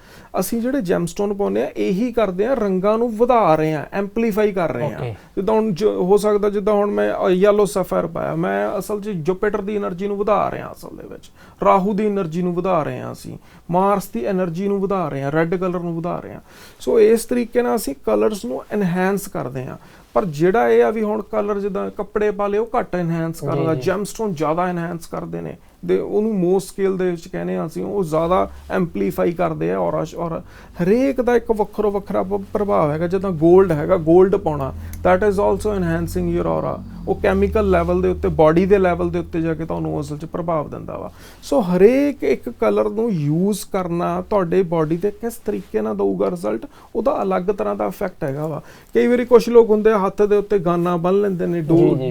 ਅਸੀਂ ਜਿਹੜੇ ਜੈਮਸਟੋਨ ਪਾਉਂਦੇ ਆ ਇਹੀ ਕਰਦੇ ਆ, ਰੰਗਾਂ ਨੂੰ ਵਧਾ ਰਹੇ ਆ, ਐਂਪਲੀਫਾਈ ਕਰ ਰਹੇ ਆ। ਜਿੱਦਾਂ ਹੁਣ ਹੋ ਸਕਦਾ, ਜਿੱਦਾਂ ਹੁਣ ਮੈਂ ਯੈਲੋ ਸਫਾਇਰ ਪਾਇਆ, ਮੈਂ ਅਸਲ 'ਚ ਜੁਪੀਟਰ ਦੀ એનર્ਜੀ ਨੂੰ ਵਧਾ ਰਹੇ ਆ, ਅਸਲ ਦੇ ਵਿੱਚ ਰਾਹੂ ਦੀ એનર્ਜੀ ਨੂੰ ਵਧਾ ਰਹੇ ਆ, ਅਸੀਂ ਮਾਰਸ ਦੀ એનર્ਜੀ ਨੂੰ ਵਧਾ ਰਹੇ ਆ, ਰੈੱਡ ਕਲਰ ਨੂੰ ਵਧਾ ਰਹੇ ਆ। ਸੋ ਇਸ ਤਰੀਕੇ ਨਾਲ ਅਸੀਂ ਕਲਰਸ ਨੂੰ ਐਨਹਾਂਸ ਕਰਦੇ ਆ। ਪਰ ਜਿਹੜਾ ਇਹ ਆ ਵੀ ਹੁਣ ਕਲਰ ਜਿੱਦਾਂ ਕੱਪੜੇ ਪਾ ਲਏ ਉਹ ਘੱਟ ਐਨਹਾਂਸ ਕਰਦਾ, ਜੈਮਸਟੋਨ ਜ਼ਿਆਦਾ ਐਨਹਾਂਸ ਕਰਦੇ ਨੇ, ਦੇ ਉਹਨੂੰ ਮੋਸਟ ਸਕੇਲ ਦੇ ਵਿੱਚ ਕਹਿੰਦੇ ਆ ਅਸੀਂ, ਉਹ ਜ਼ਿਆਦਾ ਐਂਪਲੀਫਾਈ ਕਰਦੇ ਆ। ਔਰ ਹਰੇਕ ਦਾ ਇੱਕ ਵੱਖਰਾ ਵੱਖਰਾ ਪ੍ਰਭਾਵ ਹੈਗਾ। ਜਿੱਦਾਂ 골ਡ ਹੈਗਾ, 골ਡ ਪਾਉਣਾ ਦੈਟ ਇਜ਼ ਆਲਸੋ ਐਨਹਾਂਸਿੰਗ ਯੂਰ ਔਰਾ। ਉਹ ਕੈਮੀਕਲ ਲੈਵਲ ਦੇ ਉੱਤੇ, ਬਾਡੀ ਦੇ ਲੈਵਲ ਦੇ ਉੱਤੇ ਜਾ ਕੇ ਤੁਹਾਨੂੰ ਅਸਲ 'ਚ ਪ੍ਰਭਾਵ ਦਿੰਦਾ ਵਾ। ਸੋ ਹਰੇਕ ਇੱਕ ਕਲਰ ਨੂੰ ਯੂਜ਼ ਕਰਨਾ ਤੁਹਾਡੇ ਬਾਡੀ ਤੇ ਕਿਸ ਤਰੀਕੇ ਨਾਲ ਦਊਗਾ ਰਿਜ਼ਲਟ, ਉਹਦਾ ਅਲੱਗ ਤਰ੍ਹਾਂ ਦਾ ਇਫੈਕਟ ਹੈਗਾ ਵਾ। ਕਈ ਵਾਰੀ ਕੁਝ ਲੋਕ ਹੁੰਦੇ ਹੱਥ ਦੇ ਉੱਤੇ ਗਾਨਾ ਬੰਨ ਲੈਂਦੇ ਨੇ,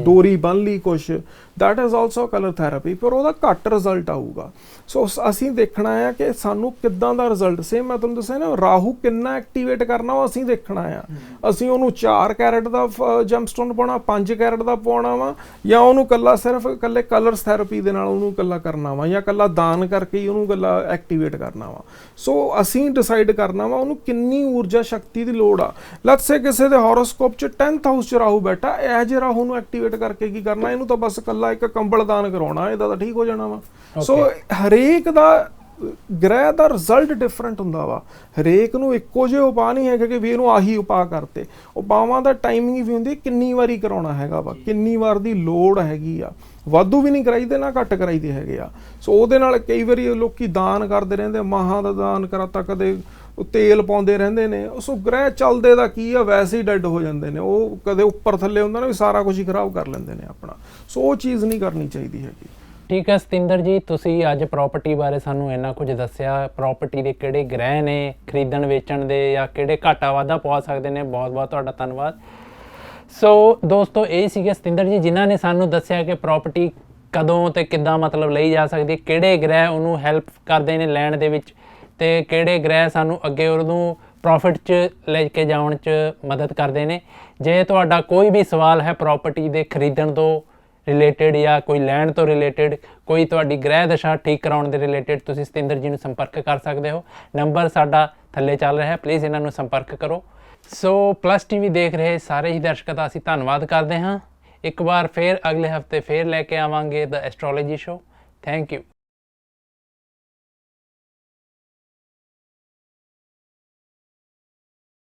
ਡੋਰੀ ਬੰਨ ਲਈ ਕੁਛ, that is also colour therapy, ਪਰ ਉਹਦਾ ਘੱਟ ਰਿਜ਼ਲਟ ਆਊਗਾ। ਸੋ ਅਸੀਂ ਦੇਖਣਾ ਆ ਕਿ ਸਾਨੂੰ ਕਿੱਦਾਂ ਦਾ ਰਿਜ਼ਲਟ। ਸੇਮ ਮੈਂ ਤੁਹਾਨੂੰ ਦੱਸਿਆ ਨਾ, ਰਾਹੂ ਕਿੰਨਾ ਐਕਟੀਵੇਟ ਕਰਨਾ ਉਹ ਅਸੀਂ ਦੇਖਣਾ ਆ। ਅਸੀਂ ਉਹਨੂੰ 4 ਕੈਰਟ ਦਾ ਜੈਮਸਟੋਨ ਪਾਉਣਾ, 5 ਕੈਰਟ ਦਾ ਪਾਉਣਾ ਵਾ, ਜਾਂ ਉਹਨੂੰ ਕੱਲਾ ਸਿਰਫ ਇਕੱਲੇ ਕਲਰਸ ਥੈਰੇਪੀ ਦੇ ਨਾਲ ਉਹਨੂੰ ਕੱਲਾ ਕਰਨਾ ਵਾ, ਜਾਂ ਕੱਲਾ ਦਾਨ ਕਰਕੇ ਹੀ ਉਹਨੂੰ ਕੱਲਾ ਐਕਟੀਵੇਟ ਕਰਨਾ ਵਾ। ਸੋ ਅਸੀਂ ਡਿਸਾਈਡ ਕਰਨਾ ਵਾ ਉਹਨੂੰ ਕਿੰਨੀ ਊਰਜਾ ਸ਼ਕਤੀ ਦੀ ਲੋੜ ਆ। ਲੈਟਸ ਸੇ ਕਿਸੇ ਦੇ ਹੋਰੋਸਕੋਪ 'ਚ 10th ਹਾਊਸ 'ਚ ਰਾਹੂ ਬੈਠਾ, ਇਹ ਜੇ ਰਾਹੂ ਨੂੰ ਐਕਟੀਵੇਟ ਕਰਕੇ ਕੀ ਕਰਨਾ, ਇਹਨੂੰ ਤਾਂ ਬਸ ਕੱਲਾ ਇੱਕ ਕੰਬਲ ਦਾਨ ਕਰਾਉਣਾ, ਇਹਦਾ ਤਾਂ ਠੀਕ ਹੋ ਜਾਣਾ ਵਾ। ਸੋ ਹਰੇਕ ਦਾ ਗ੍ਰਹਿ ਦਾ ਰਿਜ਼ਲਟ ਡਿਫਰੈਂਟ ਹੁੰਦਾ ਵਾ। ਹਰੇਕ ਨੂੰ ਇੱਕੋ ਜਿਹੇ ਉਪਾਅ ਨਹੀਂ ਹੈਗੇ ਕਿ ਵੀ ਇਹਨੂੰ ਆਹੀ ਉਪਾਅ ਕਰਤੇ। ਉਪਾਵਾਂ ਦਾ ਟਾਈਮਿੰਗ ਵੀ ਹੁੰਦੀ, ਕਿੰਨੀ ਵਾਰੀ ਕਰਾਉਣਾ ਹੈਗਾ ਵਾ, ਕਿੰਨੀ ਵਾਰ ਦੀ ਲੋੜ ਹੈਗੀ ਆ। ਵਾਧੂ ਵੀ ਨਹੀਂ ਕਰਾਈਦੇ ਨਾ ਘੱਟ ਕਰਾਈਦੇ ਹੈਗੇ ਆ। ਸੋ ਉਹਦੇ ਨਾਲ ਕਈ ਵਾਰੀ ਲੋਕੀ ਦਾਨ ਕਰਦੇ ਰਹਿੰਦੇ, ਮਾਹਾਂ ਦਾ ਦਾਨ ਕਰਾਤਾ, ਕਦੇ ਤੇਲ ਪਾਉਂਦੇ ਰਹਿੰਦੇ ਨੇ। ਸੋ ਗ੍ਰਹਿ ਚੱਲਦੇ ਦਾ ਕੀ ਆ, ਵੈਸੇ ਹੀ ਡੈਡ ਹੋ ਜਾਂਦੇ ਨੇ। ਉਹ ਕਦੇ ਉੱਪਰ ਥੱਲੇ ਹੁੰਦਾ ਨਾ, ਵੀ ਸਾਰਾ ਕੁਝ ਹੀ ਖਰਾਬ ਕਰ ਲੈਂਦੇ ਨੇ ਆਪਣਾ। ਸੋ ਉਹ ਚੀਜ਼ ਨਹੀਂ ਕਰਨੀ ਚਾਹੀਦੀ ਹੈਗੀ। ਠੀਕ ਹੈ ਸਤਿੰਦਰ ਜੀ, ਤੁਸੀਂ ਅੱਜ ਪ੍ਰਾਪਰਟੀ ਬਾਰੇ ਸਾਨੂੰ ਇੰਨਾ ਕੁਝ ਦੱਸਿਆ। ਪ੍ਰਾਪਰਟੀ ਦੇ ਕਿਹੜੇ ਗ੍ਰਹਿ ਨੇ ਖਰੀਦਣ ਵੇਚਣ ਦੇ, ਜਾਂ ਕਿਹੜੇ ਘਾਟਾ ਵਾਧਾ ਪਵਾ ਸਕਦੇ ਨੇ, ਬਹੁਤ ਬਹੁਤ ਤੁਹਾਡਾ ਧੰਨਵਾਦ। ਸੋ ਦੋਸਤੋ, ਇਹ ਸੀਗੇ ਸਤਿੰਦਰ ਜੀ ਜਿਨ੍ਹਾਂ ਨੇ ਸਾਨੂੰ ਦੱਸਿਆ ਕਿ ਪ੍ਰਾਪਰਟੀ ਕਦੋਂ ਤੇ ਕਿੱਦਾਂ ਮਤਲਬ ਲਈ ਜਾ ਸਕਦੀ, ਕਿਹੜੇ ਗ੍ਰਹਿ ਉਹਨੂੰ ਹੈਲਪ ਕਰਦੇ ਨੇ ਲੈਣ ਦੇ ਵਿੱਚ, ਤੇ ਕਿਹੜੇ ਗ੍ਰਹਿ ਸਾਨੂੰ ਅੱਗੇ ਉਹਨੂੰ ਪ੍ਰੋਫਿਟ 'ਚ ਲੈ ਕੇ ਜਾਣ 'ਚ ਮਦਦ ਕਰਦੇ ਨੇ। ਜੇ ਤੁਹਾਡਾ ਕੋਈ ਵੀ ਸਵਾਲ ਹੈ ਪ੍ਰਾਪਰਟੀ ਦੇ ਖਰੀਦਣ ਤੋਂ ਰਿਲੇਟਡ, ਜਾਂ ਕੋਈ ਲੈਣ ਤੋਂ ਰਿਲੇਟਡ, ਕੋਈ ਤੁਹਾਡੀ ਗ੍ਰਹਿ ਦਸ਼ਾ ਠੀਕ ਕਰਾਉਣ ਦੇ ਰਿਲੇਟਡ, ਤੁਸੀਂ ਸਤਿੰਦਰ ਜੀ ਨੂੰ ਸੰਪਰਕ ਕਰ ਸਕਦੇ ਹੋ। ਨੰਬਰ ਸਾਡਾ ਥੱਲੇ ਚੱਲ ਰਿਹਾ ਹੈ, ਪਲੀਜ਼ ਇਹਨਾਂ ਨੂੰ ਸੰਪਰਕ ਕਰੋ। ਸੋ ਪਲੱਸ ਟੀਵੀ ਦੇਖ ਰਹੇ ਸਾਰੇ ਹੀ ਦਰਸ਼ਕਾਂ ਦਾ ਅਸੀਂ ਧੰਨਵਾਦ ਕਰਦੇ ਹਾਂ। ਇੱਕ ਵਾਰ ਫਿਰ ਅਗਲੇ ਹਫਤੇ ਫਿਰ ਲੈ ਕੇ ਆਵਾਂਗੇ ਦ ਐਸਟ੍ਰੋਲੋਜੀ ਸ਼ੋ। Thank you.